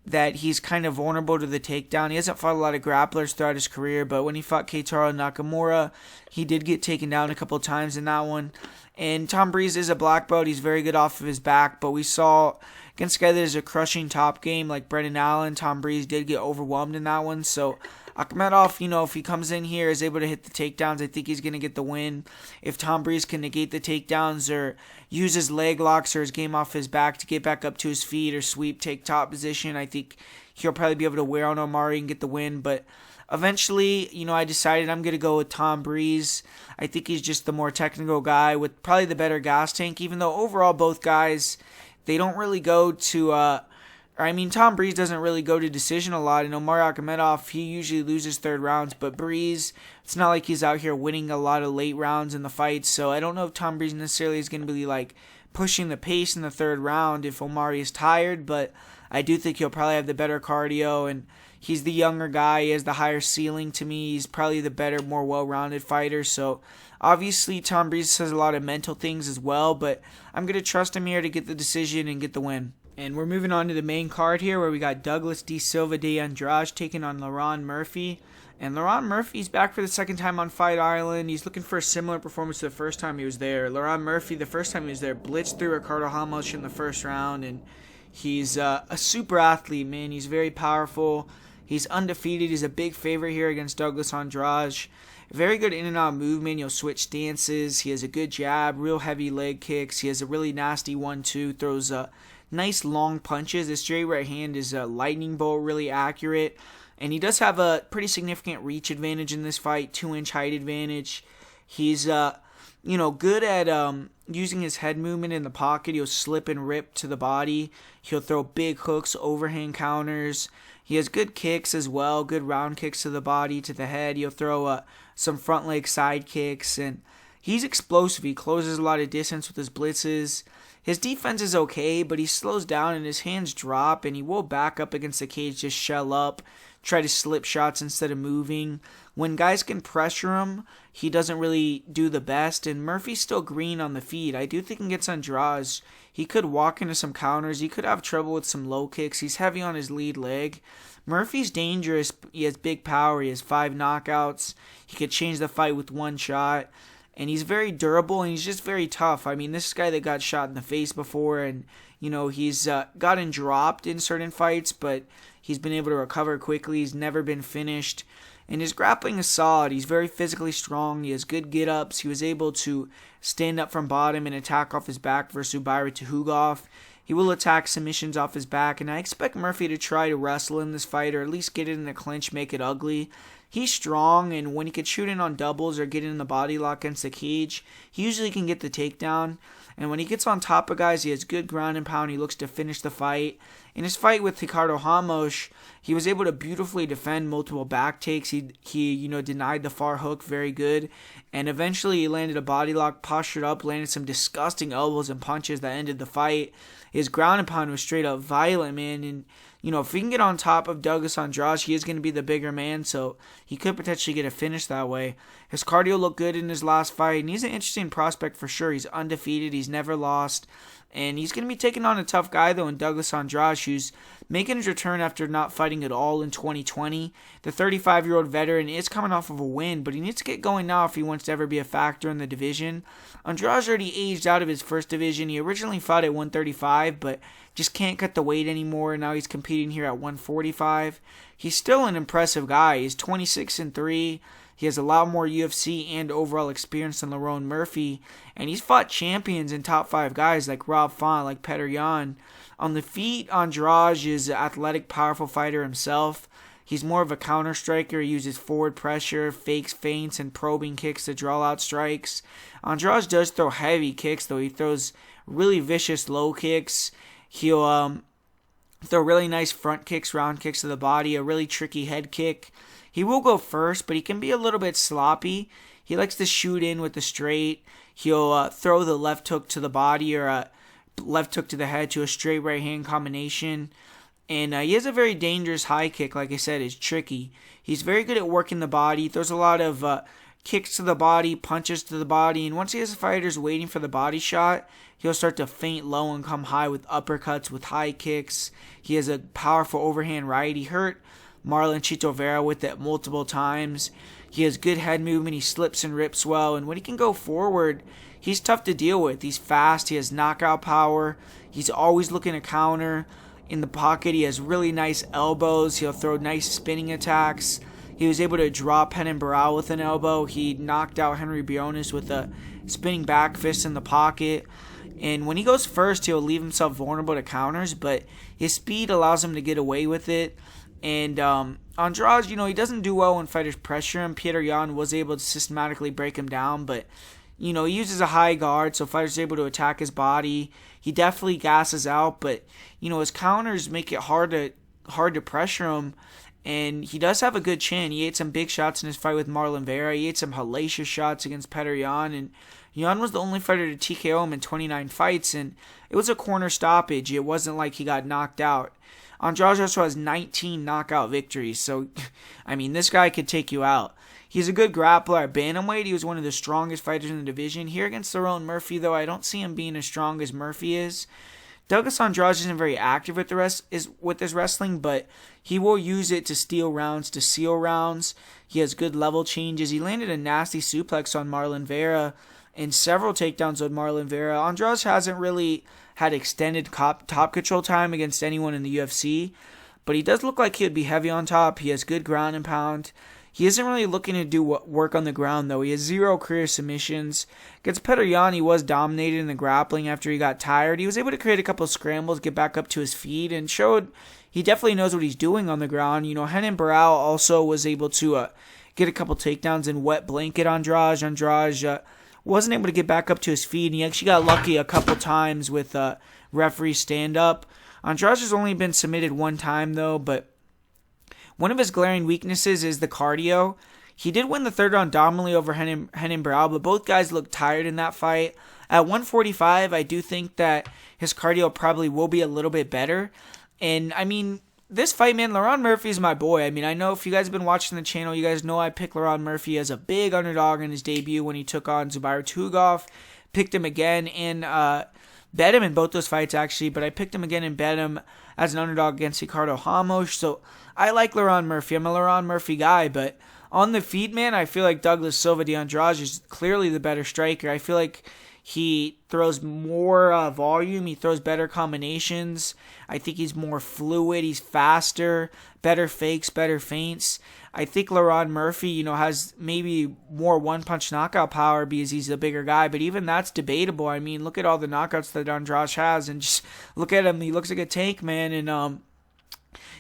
that he's kind of vulnerable to the takedown. He hasn't fought a lot of grapplers throughout his career, but when he fought Keitaro Nakamura, he did get taken down a couple of times in that one. And Tom Breese is a black belt. He's very good off of his back, but we saw against a guy that is a crushing top game like Brendan Allen, Tom Breese did get overwhelmed in that one. So Akhmedov, if he comes in here, is able to hit the takedowns, I think he's going to get the win. If Tom Breese can negate the takedowns or use his leg locks or his game off his back to get back up to his feet or sweep, take top position, I think he'll probably be able to wear on Omari and get the win. But eventually, I decided I'm going to go with Tom Breese. I think he's just the more technical guy with probably the better gas tank, even though overall both guys, they don't really go to Tom Breese doesn't really go to decision a lot, and Omari Akhmedov, he usually loses third rounds, but Breese, it's not like he's out here winning a lot of late rounds in the fight, so I don't know if Tom Breese necessarily is going to be pushing the pace in the third round if Omari is tired, but I do think he'll probably have the better cardio, and he's the younger guy, he has the higher ceiling to me, he's probably the better, more well-rounded fighter, so obviously Tom Breese has a lot of mental things as well, but I'm going to trust him here to get the decision and get the win. And we're moving on to the main card here where we got Douglas D. Silva de Andrade taking on Lerone Murphy. And Lerone Murphy's back for the second time on Fight Island. He's looking for a similar performance to the first time he was there. Lerone Murphy, the first time he was there, blitzed through Ricardo Ramos in the first round. And he's a super athlete, man. He's very powerful. He's undefeated. He's a big favorite here against Douglas Andrade. Very good in and out movement. He'll switch stances. He has a good jab, real heavy leg kicks. He has a really nasty 1-2. Throws nice long punches. His straight right hand is a lightning bolt, really accurate. And he does have a pretty significant reach advantage in this fight, 2-inch height advantage. He's, good at using his head movement in the pocket. He'll slip and rip to the body. He'll throw big hooks, overhand counters. He has good kicks as well, good round kicks to the body, to the head. He'll throw some front leg side kicks, and he's explosive. He closes a lot of distance with his blitzes. His defense is okay, but he slows down and his hands drop, and he will back up against the cage, just shell up, try to slip shots instead of moving. When guys can pressure him, he doesn't really do the best, and Murphy's still green on the feet. I do think against Andrade, he could walk into some counters. He could have trouble with some low kicks. He's heavy on his lead leg. Murphy's dangerous. He has big power. He has 5 knockouts. He could change the fight with one shot. And he's very durable, and he's just very tough. This is a guy that got shot in the face before, and, he's gotten dropped in certain fights, but he's been able to recover quickly. He's never been finished. And his grappling is solid. He's very physically strong. He has good get-ups. He was able to stand up from bottom and attack off his back versus Ubaira Tuhugov. He will attack submissions off his back, and I expect Murphy to try to wrestle in this fight, or at least get it in the clinch, make it ugly. He's strong, and when he can shoot in on doubles or get in the body lock against the cage, he usually can get the takedown. And when he gets on top of guys, he has good ground and pound. He looks to finish the fight. In his fight with Ricardo Ramos, he was able to beautifully defend multiple back takes. He denied the far hook very good. And eventually he landed a body lock, postured up, landed some disgusting elbows and punches that ended the fight. His ground and pound was straight up violent, man. And if he can get on top of Douglas Andrade, he is going to be the bigger man, so he could potentially get a finish that way. His cardio looked good in his last fight, and he's an interesting prospect for sure. He's undefeated. He's never lost. And he's going to be taking on a tough guy, though, in Douglas Andrade, who's making his return after not fighting at all in 2020. The 35-year-old veteran is coming off of a win, but he needs to get going now if he wants to ever be a factor in the division. Andrade already aged out of his first division. He originally fought at 135, but just can't cut the weight anymore. Now he's competing here at 145. He's still an impressive guy. He's 26-3. He has a lot more UFC and overall experience than Lerone Murphy, and he's fought champions and top 5 guys like Rob Font, like Petr Yan. On the feet, Andrade is an athletic, powerful fighter himself. He's more of a counter striker. He uses forward pressure, fakes, feints, and probing kicks to draw out strikes. Andrade does throw heavy kicks, though. He throws really vicious low kicks. He'll throw really nice front kicks, round kicks to the body, a really tricky head kick. He will go first, but he can be a little bit sloppy. he likes to shoot in with the straight. He'll throw the left hook to the body or a left hook to the head to a straight right hand combination. And he has a very dangerous high kick, like I said, it's tricky. He's very good at working the body. He throws a lot of kicks to the body, punches to the body, and once he has the fighters waiting for the body shot, he'll start to feint low and come high with uppercuts, with high kicks. He has a powerful overhand right. He hurt Marlon Chito Vera with it multiple times. He has good head movement. He slips and rips well, and when he can go forward, he's tough to deal with. He's fast. He has knockout power. He's always looking to counter. In the pocket, he has really nice elbows. He'll throw nice spinning attacks. He was able to drop Renan Barão with an elbow. He knocked out Henry Briones with a spinning back fist in the pocket. And when he goes first, he'll leave himself vulnerable to counters, but his speed allows him to get away with it. And Andrade, he doesn't do well when fighters pressure him. Petr Yan was able to systematically break him down, but he uses a high guard, so fighters are able to attack his body. He definitely gasses out, but his counters make it hard to pressure him. And he does have a good chin. He ate some big shots in his fight with Marlon Vera. He ate some hellacious shots against Petr Yan, and Yan was the only fighter to TKO him in 29 fights, and it was a corner stoppage. It wasn't like he got knocked out. Andrade also has 19 knockout victories, so this guy could take you out. He's a good grappler at bantamweight. He was one of the strongest fighters in the division. Here against Lerone Murphy, though, I don't see him being as strong as Murphy is. Douglas Andrade isn't very active with his wrestling, but he will use it to steal rounds, to seal rounds. He has good level changes. He landed a nasty suplex on Marlon Vera and several takedowns on Marlon Vera. Andrade hasn't really had extended top control time against anyone in the UFC, but he does look like he would be heavy on top. He has good ground and pound. He isn't really looking to do work on the ground, though. He has 0 career submissions. Against Petr Yan, he was dominated in the grappling after he got tired. He was able to create a couple of scrambles, get back up to his feet, and showed he definitely knows what he's doing on the ground. Renan Barão also was able to get a couple takedowns and wet blanket Andrade. Andrade wasn't able to get back up to his feet, and he actually got lucky a couple times with referee stand-up. Andrade has only been submitted one time, though, but one of his glaring weaknesses is the cardio. He did win the third round dominantly over Renan Barão, but both guys looked tired in that fight. At 145, I do think that his cardio probably will be a little bit better. And, this fight, man, Lerone Murphy is my boy. I know if you guys have been watching the channel, you guys know I picked Lerone Murphy as a big underdog in his debut when he took on Zubair Tukhugov. Picked him again and bet him in both those fights, actually, but I picked him again and bet him as an underdog against Ricardo Ramos. So I like Lerone Murphy. I'm a Lerone Murphy guy, but on the feet, man, I feel like Douglas Silva de Andrade is clearly the better striker. I feel like he throws more volume. He throws better combinations. I think he's more fluid. He's faster, better fakes, better feints. I think Lerone Murphy, has maybe more one-punch knockout power because he's a bigger guy, but even that's debatable. Look at all the knockouts that Andrade has, and just look at him. He looks like a tank, man. And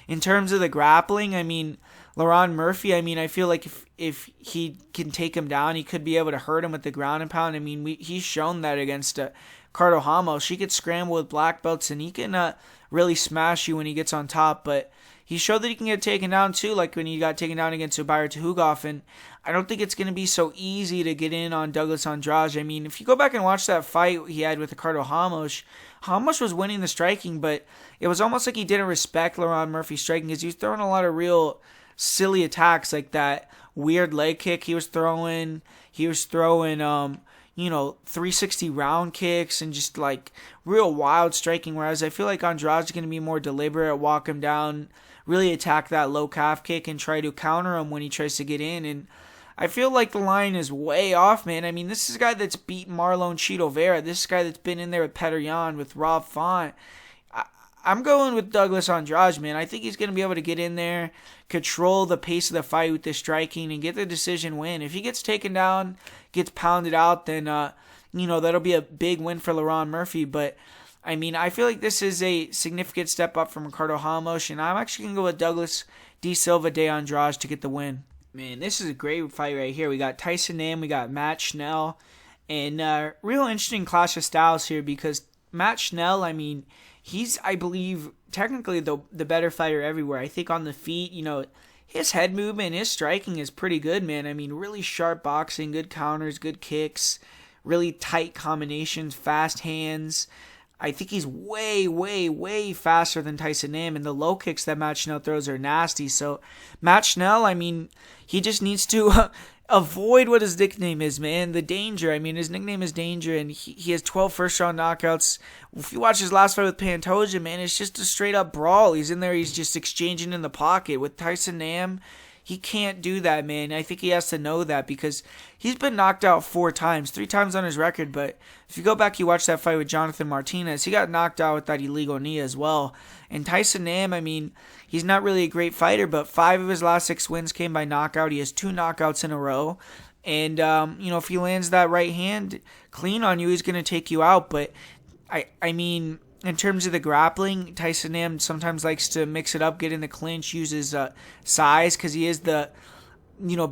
in terms of the grappling, Lerone Murphy, I feel like if he can take him down, he could be able to hurt him with the ground and pound. He's shown that against Ricardo Ramos. He could scramble with black belts, and he can really smash you when he gets on top, but he showed that he can get taken down too, like when he got taken down against Zubair Tukhugov, and I don't think it's going to be so easy to get in on Douglas Andrade. If you go back and watch that fight he had with Ricardo Ramos, Ramos was winning the striking, but it was almost like he didn't respect Lerone Murphy's striking because he was throwing a lot of real silly attacks, like that weird leg kick he was throwing. He was throwing 360 round kicks and just like real wild striking, whereas I feel like Andrade's going to be more deliberate, walk him down, really attack that low calf kick and try to counter him when he tries to get in. And I feel like the line is way off, man. This is a guy that's beaten Marlon Chito Vera. This is a guy that's been in there with Petr Yan, with Rob Font. I'm going with Douglas Andrade, man. I think he's going to be able to get in there, control the pace of the fight with the striking, and get the decision win. If he gets taken down, gets pounded out, then, that'll be a big win for Lerone Murphy. But, I feel like this is a significant step up from Ricardo Ramos, and I'm actually going to go with Douglas D. Silva de Andrade to get the win. Man, this is a great fight right here. We got Tyson Nam, we got Matt Schnell, and real interesting clash of styles here because Matt Schnell, he's, I believe, technically the better fighter everywhere. I think on the feet, his head movement, his striking is pretty good, man. I mean, really sharp boxing, good counters, good kicks, really tight combinations, fast hands. I think he's way, way, way faster than Tyson Nam, and the low kicks that Matt Schnell throws are nasty. So Matt Schnell, I mean, he just needs to avoid what his nickname is, man. The Danger. I mean, his nickname is Danger, and he has 12 first-round knockouts. If you watch his last fight with Pantoja, man, it's just a straight-up brawl. He's in there, he's just exchanging in the pocket. With Tyson Nam, he can't do that, man. I think he has to know that because he's been knocked out 4 times, 3 times on his record. But if you go back, you watch that fight with Jonathan Martinez, he got knocked out with that illegal knee as well. And Tyson Nam, I mean, he's not really a great fighter, but 5 of his last 6 wins came by knockout. He has 2 knockouts in a row. And, if he lands that right hand clean on you, he's going to take you out. But, I mean, in terms of the grappling, Tyson Nam sometimes likes to mix it up, get in the clinch, uses size because he is the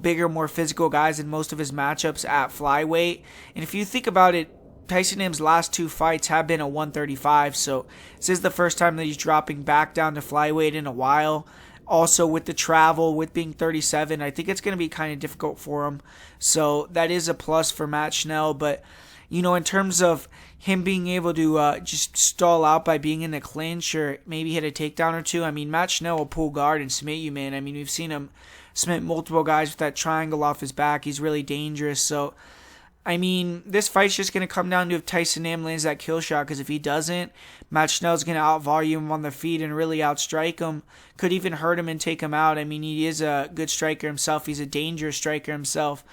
bigger, more physical guys in most of his matchups at flyweight. And if you think about it, Tyson Nam's last 2 fights have been at 135, so this is the first time that he's dropping back down to flyweight in a while. Also, with the travel, with being 37, I think it's going to be kind of difficult for him. So that is a plus for Matt Schnell. But, in terms of him being able to just stall out by being in the clinch or maybe hit a takedown or 2, I mean, Matt Schnell will pull guard and submit you, man. I mean, we've seen him submit multiple guys with that triangle off his back. He's really dangerous. So, I mean, this fight's just going to come down to if Tyson Nam lands that kill shot, because if he doesn't, Matt Schnell's going to outvolume him on the feet and really outstrike him. Could even hurt him and take him out. I mean, he is a good striker himself. He's a dangerous striker himself.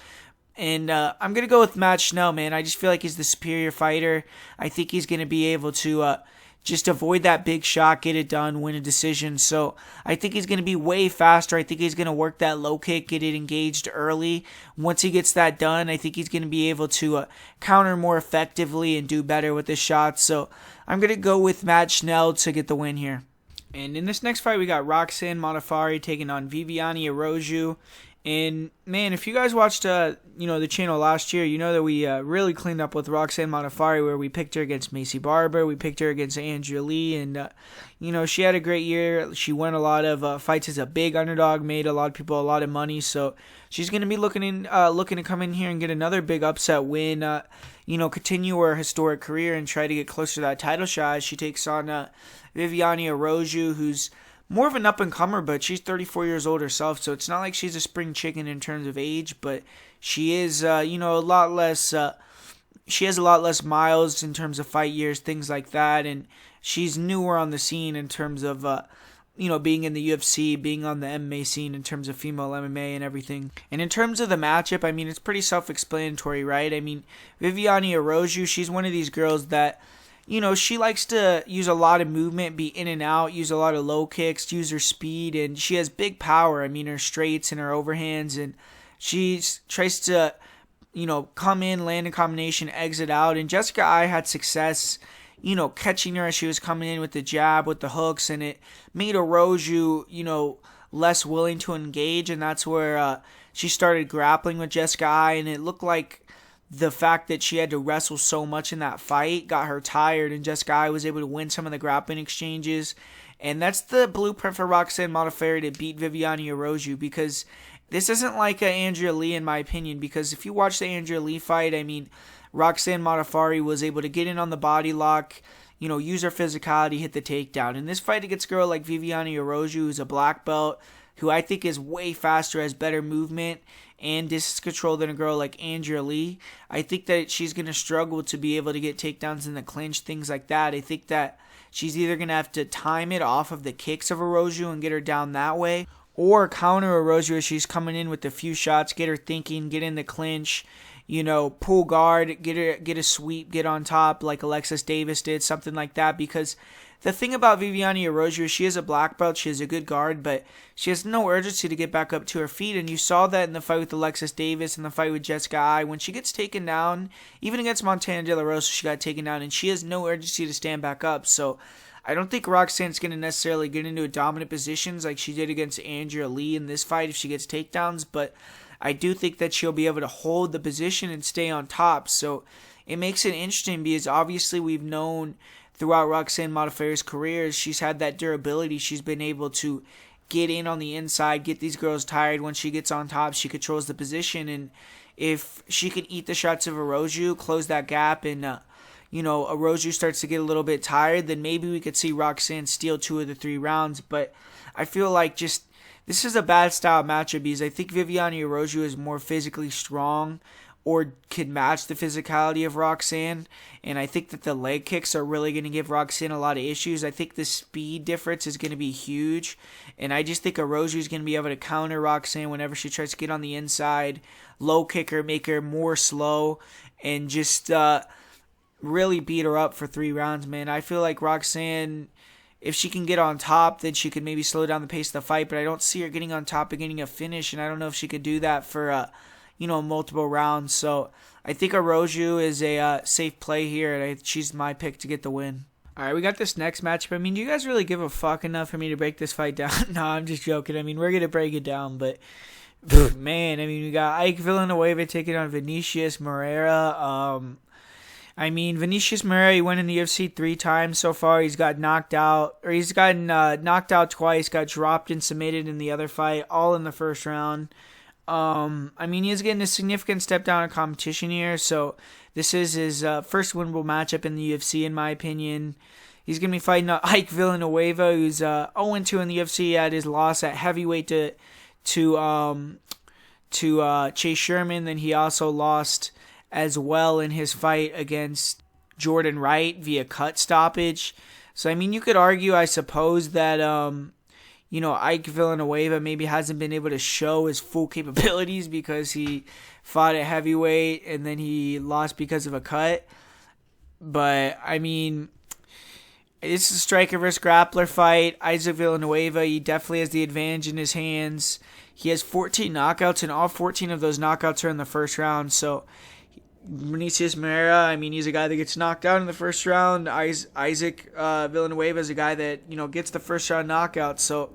And I'm going to go with Matt Schnell, man. I just feel like he's the superior fighter. I think he's going to be able to just avoid that big shot, get it done, win a decision. So I think he's going to be way faster. I think he's going to work that low kick, get it engaged early. Once he gets that done, I think he's going to be able to counter more effectively and do better with his shots. So I'm going to go with Matt Schnell to get the win here. And in this next fight, we got Roxanne Modafferi taking on Viviane Araújo. And, man, if you guys watched, the channel last year, you know that we really cleaned up with Roxanne Modafferi, where we picked her against Macy Barber, we picked her against Andrea Lee, and, she had a great year. She won a lot of fights as a big underdog, made a lot of people a lot of money, so she's going to be looking to come in here and get another big upset win, continue her historic career and try to get closer to that title shot as she takes on Viviane Araújo, who's more of an up-and-comer, but she's 34 years old herself, so it's not like she's a spring chicken in terms of age, but she is, a lot less, she has a lot less miles in terms of fight years, things like that, and she's newer on the scene in terms of, being in the UFC, being on the MMA scene in terms of female MMA and everything. And in terms of the matchup, I mean, it's pretty self-explanatory, right? I mean, Viviane Araújo, she's one of these girls that, she likes to use a lot of movement, be in and out, use a lot of low kicks, use her speed, and she has big power. I mean, her straights and her overhands, and she tries to, come in, land a combination, exit out. And Jessica Eye had success, catching her as she was coming in with the jab, with the hooks, and it made Araújo, less willing to engage, and that's where she started grappling with Jessica Eye, and it looked like the fact that she had to wrestle so much in that fight got her tired, and Jessica Eye was able to win some of the grappling exchanges. And that's the blueprint for Roxanne Modafferi to beat Viviane Araújo, because this isn't like Andrea Lee, in my opinion, because if you watch the Andrea Lee fight, I mean, Roxanne Modafferi was able to get in on the body lock, use her physicality, hit the takedown. In this fight against a girl like Viviane Araújo, who's a black belt, who I think is way faster, has better movement and distance control than a girl like Andrea Lee, I think that she's going to struggle to be able to get takedowns in the clinch, things like that. I think that she's either going to have to time it off of the kicks of Araújo and get her down that way, or counter Araújo as she's coming in with a few shots, get her thinking, get in the clinch, pull guard, get a sweep, get on top like Alexis Davis did, something like that. Because the thing about Viviane Araújo, she is a black belt, she is a good guard, but she has no urgency to get back up to her feet, and you saw that in the fight with Alexis Davis and the fight with Jessica Eye. When she gets taken down, even against Montana De La Rosa, she got taken down, and she has no urgency to stand back up. So I don't think Roxanne's going to necessarily get into dominant positions like she did against Andrea Lee in this fight if she gets takedowns, but I do think that she'll be able to hold the position and stay on top. So it makes it interesting, because obviously we've known throughout Roxanne Modafferi's career, she's had that durability. She's been able to get in on the inside, get these girls tired. When she gets on top, she controls the position, and if she can eat the shots of Araujo, close that gap, and Araujo starts to get a little bit tired, then maybe we could see Roxanne steal 2 of the 3 rounds. But I feel like this is a bad style matchup because I think Viviane Araujo is more physically strong or can match the physicality of Roxanne. And I think that the leg kicks are really going to give Roxanne a lot of issues. I think the speed difference is going to be huge. And I just think Araujo is going to be able to counter Roxanne whenever she tries to get on the inside, low kick her, make her more slow, and just really beat her up for 3 rounds, man. I feel like Roxanne, if she can get on top, then she could maybe slow down the pace of the fight. But I don't see her getting on top and getting a finish. And I don't know if she could do that for multiple rounds. So I think Araujo is a safe play here, and she's my pick to get the win. All right, we got this next matchup. I mean, do you guys really give a fuck enough for me to break this fight down? No, I'm just joking. I mean, we're going to break it down, but man, I mean, we got Ike Villanueva taking on Vinicius Moreira. Vinicius Moreira, he went in the UFC 3 times so far. He's got knocked out, or he's gotten knocked out twice, got dropped and submitted in the other fight, all in the first round. He is getting a significant step down in competition here, so this is his first winnable matchup in the UFC, in my opinion. He's going to be fighting Ike Villanueva, who's 0-2 in the UFC. He had his loss at heavyweight to Chase Sherman. Then he also lost as well in his fight against Jordan Wright via cut stoppage. So, you could argue, I suppose, that Ike Villanueva maybe hasn't been able to show his full capabilities because he fought at heavyweight and then he lost because of a cut. But, it's a striker versus grappler fight. Isaac Villanueva, he definitely has the advantage in his hands. He has 14 knockouts, and all 14 of those knockouts are in the first round. So, Vinicius Moreira, he's a guy that gets knocked out in the first round. Isaac Villanueva is a guy that, gets the first round knockout. So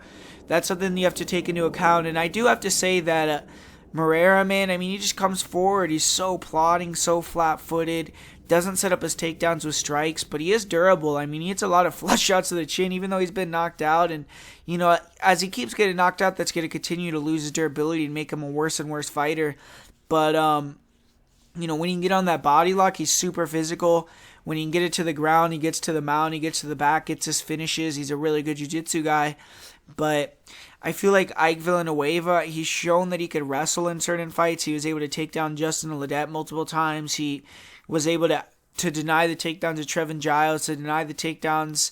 that's something you have to take into account. And I do have to say that Moreira, man, he just comes forward. He's so plodding, so flat-footed. Doesn't set up his takedowns with strikes, but he is durable. He hits a lot of flush shots to the chin, even though he's been knocked out. And, as he keeps getting knocked out, that's going to continue to lose his durability and make him a worse and worse fighter. But, when he can get on that body lock, he's super physical. When he can get it to the ground, he gets to the mount, he gets to the back, gets his finishes. He's a really good jiu-jitsu guy. But I feel like Ike Villanueva, he's shown that he could wrestle in certain fights. He was able to take down Justin Ledet multiple times. He was able to deny the takedowns of Trevin Giles, to deny the takedowns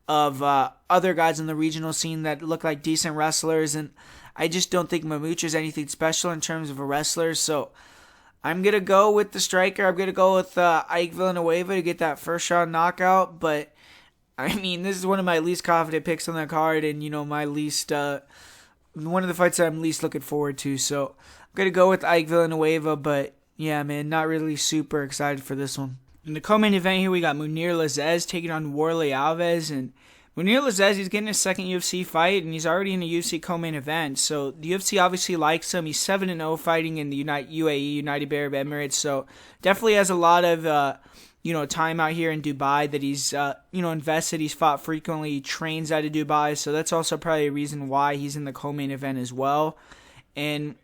of other guys in the regional scene that look like decent wrestlers. And I just don't think Mamucha is anything special in terms of a wrestler. So I'm going to go with the striker. I'm going to go with Ike Villanueva to get that first round knockout. But, this is one of my least confident picks on the card, and, my least, one of the fights that I'm least looking forward to. So I'm going to go with Ike Villanueva, but yeah, man, not really super excited for this one. In the co-main event here, we got Munir Lazzez taking on Warley Alves, and Munir Lazzez, he's getting his second UFC fight, and he's already in a UFC co-main event. So the UFC obviously likes him. He's 7-0 fighting in the UAE, United Arab Emirates. So definitely has a lot of time out here in Dubai that he's invested. He's fought frequently. He trains out of Dubai. So that's also probably a reason why he's in the co-main event as well. And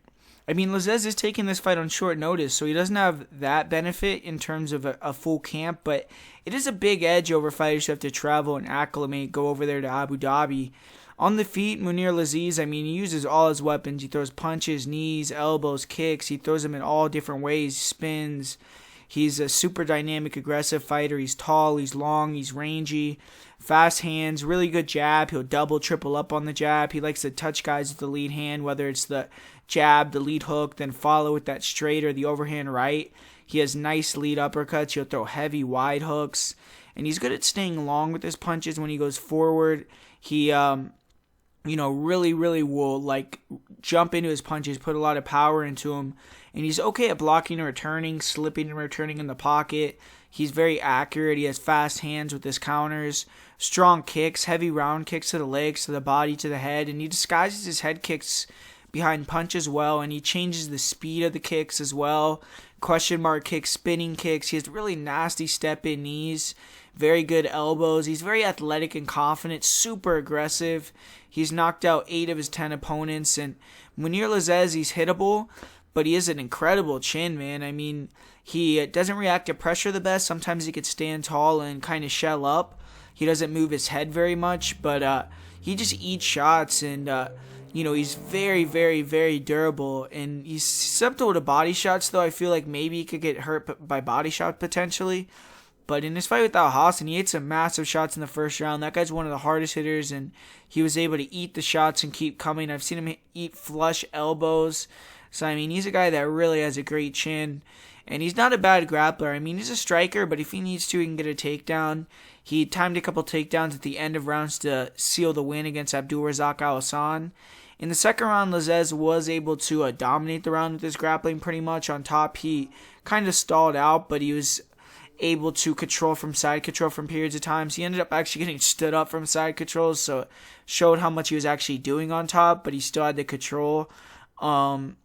Lazzez is taking this fight on short notice, so he doesn't have that benefit in terms of a full camp, but it is a big edge over fighters who have to travel and acclimate, go over there to Abu Dhabi. On the feet, Munir Lazzez, he uses all his weapons. He throws punches, knees, elbows, kicks. He throws them in all different ways, spins. He's a super dynamic, aggressive fighter. He's tall, he's long, he's rangy, fast hands, really good jab. He'll double, triple up on the jab. He likes to touch guys with the lead hand, whether it's the jab, the lead hook, then follow with that straight or the overhand right. He has nice lead uppercuts. He'll throw heavy, wide hooks. And he's good at staying long with his punches when he goes forward. He, really, really will, jump into his punches, put a lot of power into them. And he's okay at blocking and returning, slipping and returning in the pocket. He's very accurate. He has fast hands with his counters, strong kicks, heavy round kicks to the legs, to the body, to the head. And he disguises his head kicks behind punches well, and he changes the speed of the kicks as well. Question mark kicks, spinning kicks. He has really nasty step-in knees. very good elbows. He's very athletic and confident, super aggressive. He's knocked out 8 of his 10 opponents, and Mounir Lazzez, he's hittable, but he has an incredible chin, man. I mean, he doesn't react to pressure the best. Sometimes he could stand tall and kind of shell up. He doesn't move his head very much, but he just eats shots, and he's very, very, very durable, and he's susceptible to body shots, though I feel like maybe he could get hurt by body shot potentially. But in his fight with Alhassan, he hit some massive shots in the first round. That guy's one of the hardest hitters, and he was able to eat the shots and keep coming. I've seen him eat flush elbows. So, I mean, he's a guy that really has a great chin. And he's not a bad grappler. I mean, he's a striker, but if he needs to, he can get a takedown. He timed a couple takedowns at the end of rounds to seal the win against Abdulrazak Al Hassan. In the second round, Lazzez was able to dominate the round with his grappling pretty much. On top, he kind of stalled out, but he was able to side control from periods of times. He ended up actually getting stood up from side controls, so it showed how much he was actually doing on top, but he still had the control. His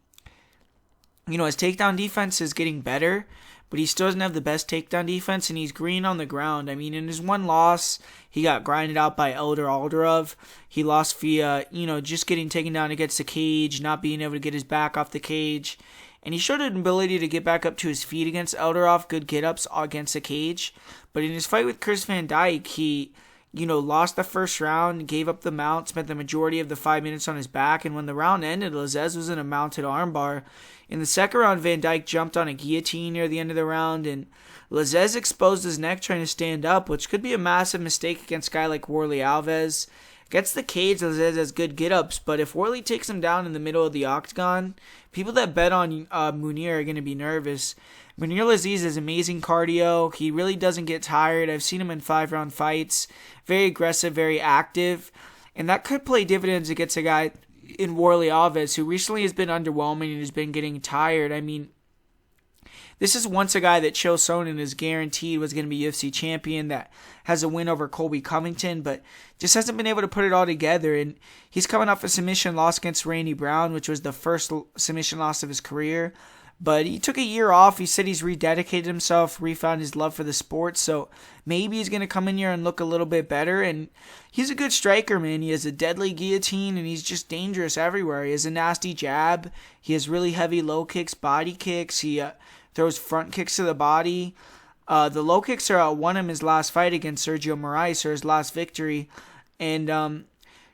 takedown defense is getting better, but he still doesn't have the best takedown defense, and he's green on the ground. I mean, in his one loss, he got grinded out by Eldar Aldarov. He lost via, just getting taken down against the cage, not being able to get his back off the cage. And he showed an ability to get back up to his feet against Eldarov, good get-ups against the cage. But in his fight with Chris Van Dijk, he, lost the first round, gave up the mount, spent the majority of the 5 minutes on his back, and when the round ended, Lazzez was in a mounted armbar. In the second round, Van Dijk jumped on a guillotine near the end of the round, and Lazzez exposed his neck trying to stand up, which could be a massive mistake against a guy like Warlley Alves. Against the cage, Lazzez has good get-ups, but if Warlley takes him down in the middle of the octagon, people that bet on Mounir are going to be nervous. Mounir Lazzez has amazing cardio. He really doesn't get tired. I've seen him in 5-round fights. Very aggressive, very active, and that could play dividends against a guy in Warlley Alves, who recently has been underwhelming and has been getting tired. I mean, this is once a guy that Chael Sonnen is guaranteed was going to be UFC champion, that has a win over Colby Covington, but just hasn't been able to put it all together. And he's coming off a submission loss against Randy Brown, which was the first submission loss of his career. But he took a year off. He said he's rededicated himself, refound his love for the sport. So maybe he's going to come in here and look a little bit better. And he's a good striker, man. He has a deadly guillotine, and he's just dangerous everywhere. He has a nasty jab. He has really heavy low kicks, body kicks. He throws front kicks to the body. The low kicks are won him his last fight against Sergio Moraes, or his last victory. And,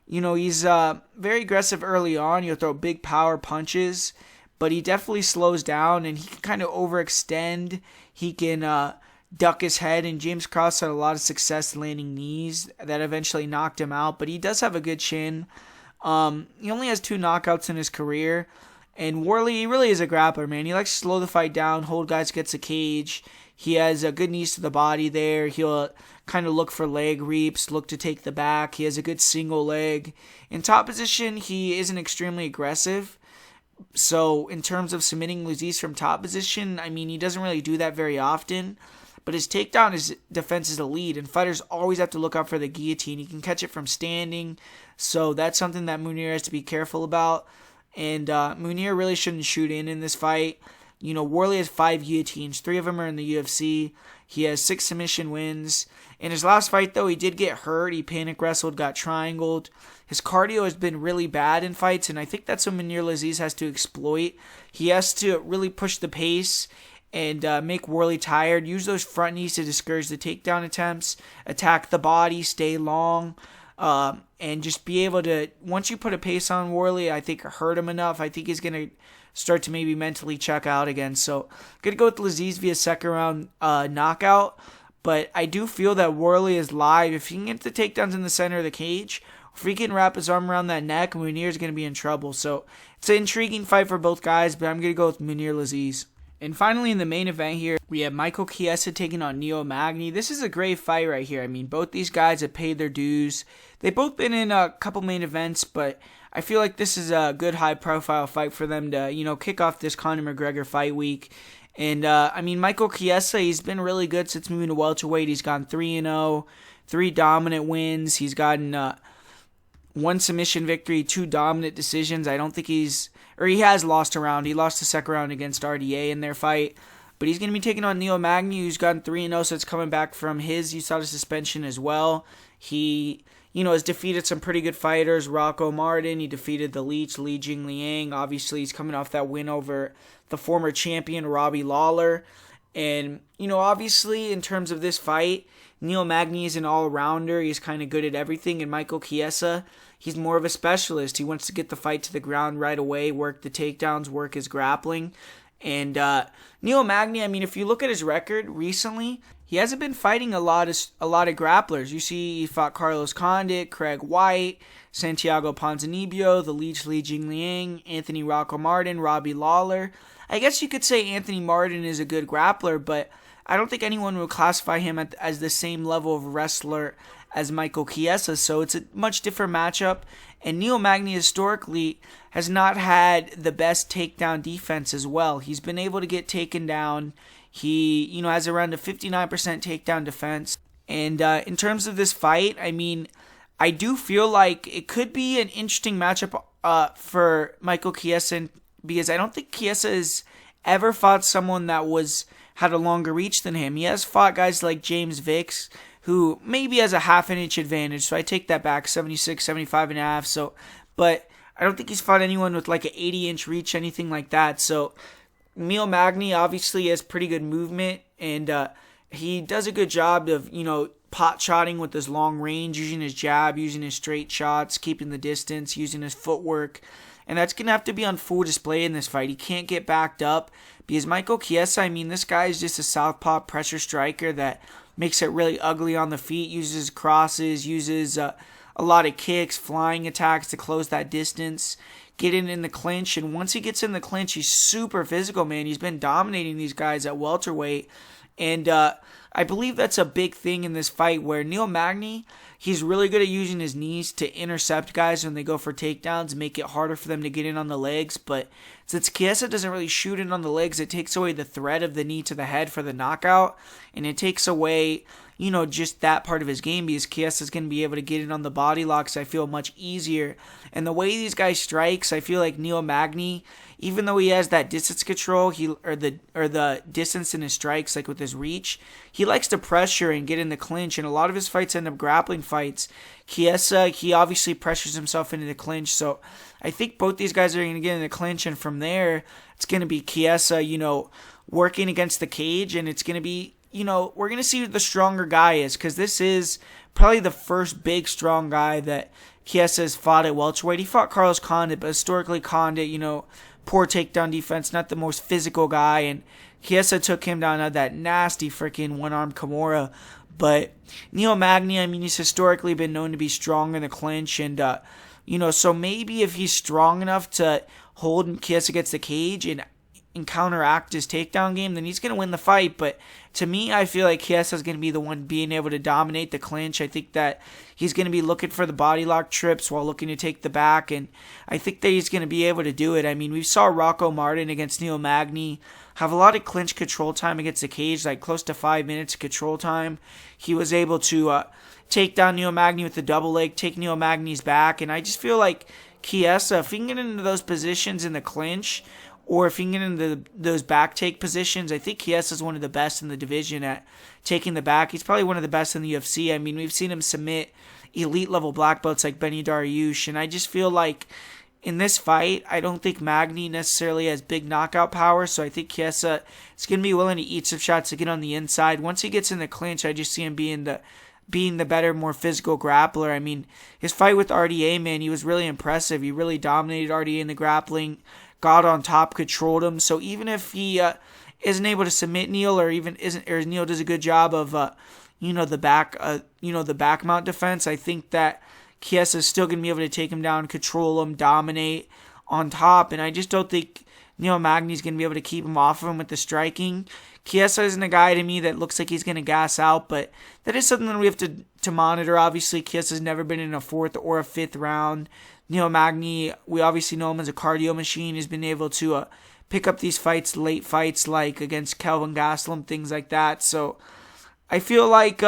he's very aggressive early on. He'll throw big power punches, but he definitely slows down, and he can kind of overextend. He can duck his head, and James Cross had a lot of success landing knees that eventually knocked him out, but he does have a good chin. He only has 2 knockouts in his career, and Warlley, he really is a grappler, man. He likes to slow the fight down, hold guys against the cage. He has good knees to the body there. He'll kind of look for leg reaps, look to take the back. He has a good single leg. In top position, he isn't extremely aggressive. So in terms of submitting Lazzez from top position, I mean, he doesn't really do that very often. But his takedown, his defense is elite, and fighters always have to look out for the guillotine. He can catch it from standing, so that's something that Mounir has to be careful about. And Mounir really shouldn't shoot in this fight. Warlley has 5 guillotines. 3 of them are in the UFC. He has 6 submission wins. In his last fight, though, he did get hurt. He panic wrestled, got triangled. His cardio has been really bad in fights, and I think that's what Mounir Lazzez has to exploit. He has to really push the pace and make Warlley tired. Use those front knees to discourage the takedown attempts. Attack the body, stay long, and just be able to, once you put a pace on Warlley, I think hurt him enough. I think he's going to start to maybe mentally check out again. So, going to go with Lazzez via second round knockout. But I do feel that Warlley is live. If he can get the takedowns in the center of the cage, if he can wrap his arm around that neck, Mounir is going to be in trouble. So it's an intriguing fight for both guys, but I'm going to go with Mounir Lazzez. And finally, in the main event here, we have Michael Chiesa taking on Neil Magny. This is a great fight right here. I mean, both these guys have paid their dues. They've both been in a couple main events, but I feel like this is a good high-profile fight for them to, kick off this Conor McGregor fight week. And, Michael Chiesa, he's been really good since moving to welterweight. He's gone 3-0, 3 dominant wins. He's gotten 1 submission victory, 2 dominant decisions. I don't think he has lost a round. He lost the second round against RDA in their fight. But he's going to be taking on Neil Magny, who's gotten 3-0, so it's coming back from his USADA suspension as well. He, has defeated some pretty good fighters. Rocco Martin, he defeated the Leech, Li Jingliang. Obviously, he's coming off that win over the former champion, Robbie Lawler. And, obviously, in terms of this fight, Neil Magny is an all-rounder. He's kind of good at everything. And Michael Chiesa, he's more of a specialist. He wants to get the fight to the ground right away, work the takedowns, work his grappling. And Neil Magny, if you look at his record recently, he hasn't been fighting a lot of grapplers. You see, he fought Carlos Condit, Craig White, Santiago Ponzinibbio, the Leech Li Jingliang, Anthony Rocco Martin, Robbie Lawler. I guess you could say Anthony Martin is a good grappler, but I don't think anyone would classify him as the same level of wrestler as Michael Chiesa, so it's a much different matchup. And Neil Magny historically has not had the best takedown defense as well. He's been able to get taken down. He, has around a 59% takedown defense. And in terms of this fight, I do feel like it could be an interesting matchup for Michael Chiesa, because I don't think Chiesa has ever fought someone that had a longer reach than him. He has fought guys like James Vicks, who maybe has a half an inch advantage, so I take that back, 76, 75 and a half. So, but I don't think he's fought anyone with like an 80-inch reach, anything like that. So Neil Magny obviously has pretty good movement, and he does a good job of, pot shotting with his long range, using his jab, using his straight shots, keeping the distance, using his footwork. And that's going to have to be on full display in this fight. He can't get backed up, because Michael Chiesa, this guy is just a southpaw pressure striker that makes it really ugly on the feet, uses crosses, uses a lot of kicks, flying attacks to close that distance, getting in the clinch. And once he gets in the clinch, he's super physical, man. He's been dominating these guys at welterweight. And I believe that's a big thing in this fight, where Neil Magny, he's really good at using his knees to intercept guys when they go for takedowns, make it harder for them to get in on the legs. But since Chiesa doesn't really shoot in on the legs, it takes away the threat of the knee to the head for the knockout, and it takes away, just that part of his game, because Chiesa's going to be able to get in on the body locks, I feel, much easier. And the way these guys strikes, I feel like Neil Magny, even though he has that distance control, or the distance in his strikes, like with his reach, he likes to pressure and get in the clinch, and a lot of his fights end up grappling fights. Chiesa, he obviously pressures himself into the clinch, so I think both these guys are going to get in the clinch, and from there, it's going to be Chiesa, working against the cage, and it's going to be, we're going to see who the stronger guy is, because this is probably the first big, strong guy that Chiesa has fought at welterweight. He fought Carlos Condit, but historically Condit, poor takedown defense, not the most physical guy, and Chiesa took him down at that nasty freaking one-armed Kimura. But Neil Magny, he's historically been known to be strong in the clinch, and so maybe if he's strong enough to hold Chiesa against the cage and counteract his takedown game, then he's going to win the fight. But to me, I feel like Chiesa is going to be the one being able to dominate the clinch. I think that he's going to be looking for the body lock trips while looking to take the back, and I think that he's going to be able to do it. We saw Rocco Martin against Neil Magny have a lot of clinch control time against the cage, like close to 5 minutes control time. He was able to take down Neil Magny with the double leg, take Neil Magny's back, and I just feel like Chiesa, if he can get into those positions in the clinch, or if he can get into those back take positions, I think Chiesa is one of the best in the division at taking the back. He's probably one of the best in the UFC. We've seen him submit elite-level black belts like Benny Dariush, and I just feel like in this fight, I don't think Magny necessarily has big knockout power, so I think Chiesa is going to be willing to eat some shots to get on the inside. Once he gets in the clinch, I just see him being the better, more physical grappler. His fight with RDA, man, he was really impressive. He really dominated RDA in the grappling, got on top, controlled him. So even if he isn't able to submit Neil, or Neil does a good job of the back mount defense, I think that Chiesa is still going to be able to take him down, control him, dominate on top, and I just don't think Neil Magny is going to be able to keep him off of him with the striking. Chiesa isn't a guy to me that looks like he's going to gas out, but that is something that we have to monitor. Obviously, Chiesa's never been in a fourth or a fifth round. Neil Magny, we obviously know him as a cardio machine. He's been able to pick up these fights, late fights, like against Kelvin Gastelum, things like that. So I feel like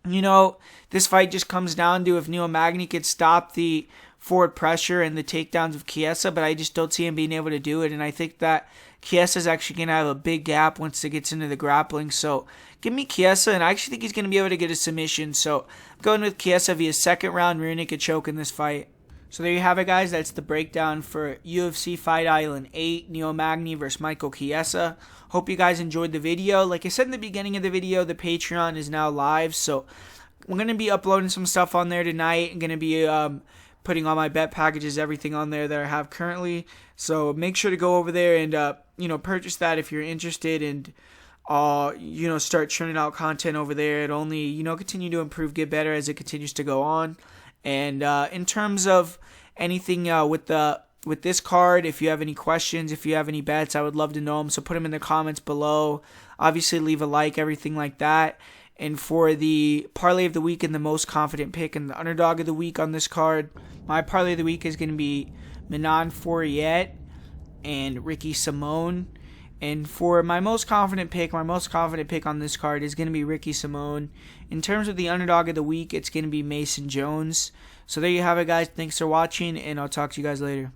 You know, this fight just comes down to if Neil Magny could stop the forward pressure and the takedowns of Chiesa, but I just don't see him being able to do it. And I think that Chiesa is actually going to have a big gap once it gets into the grappling. So give me Chiesa, and I actually think he's going to be able to get a submission. So I'm going with Chiesa via second round rear naked choke in this fight. So there you have it, guys. That's the breakdown for UFC Fight Island 8, Neil Magny versus Michael Chiesa. Hope you guys enjoyed the video. Like I said in the beginning of the video, the Patreon is now live, so we're going to be uploading some stuff on there tonight. I'm going to be putting all my bet packages, everything on there that I have currently. So make sure to go over there and purchase that if you're interested, and start churning out content over there. It only continue to improve, get better as it continues to go on. And in terms of anything with this card, if you have any questions, if you have any bets, I would love to know them. So put them in the comments below. Obviously, leave a like, everything like that. And for the parlay of the week and the most confident pick and the underdog of the week on this card, my parlay of the week is going to be Manon and Ricky Simón. And for my most confident pick on this card is going to be Ricky Simón. In terms of the underdog of the week, it's going to be Mason Jones. So there you have it, guys. Thanks for watching, and I'll talk to you guys later.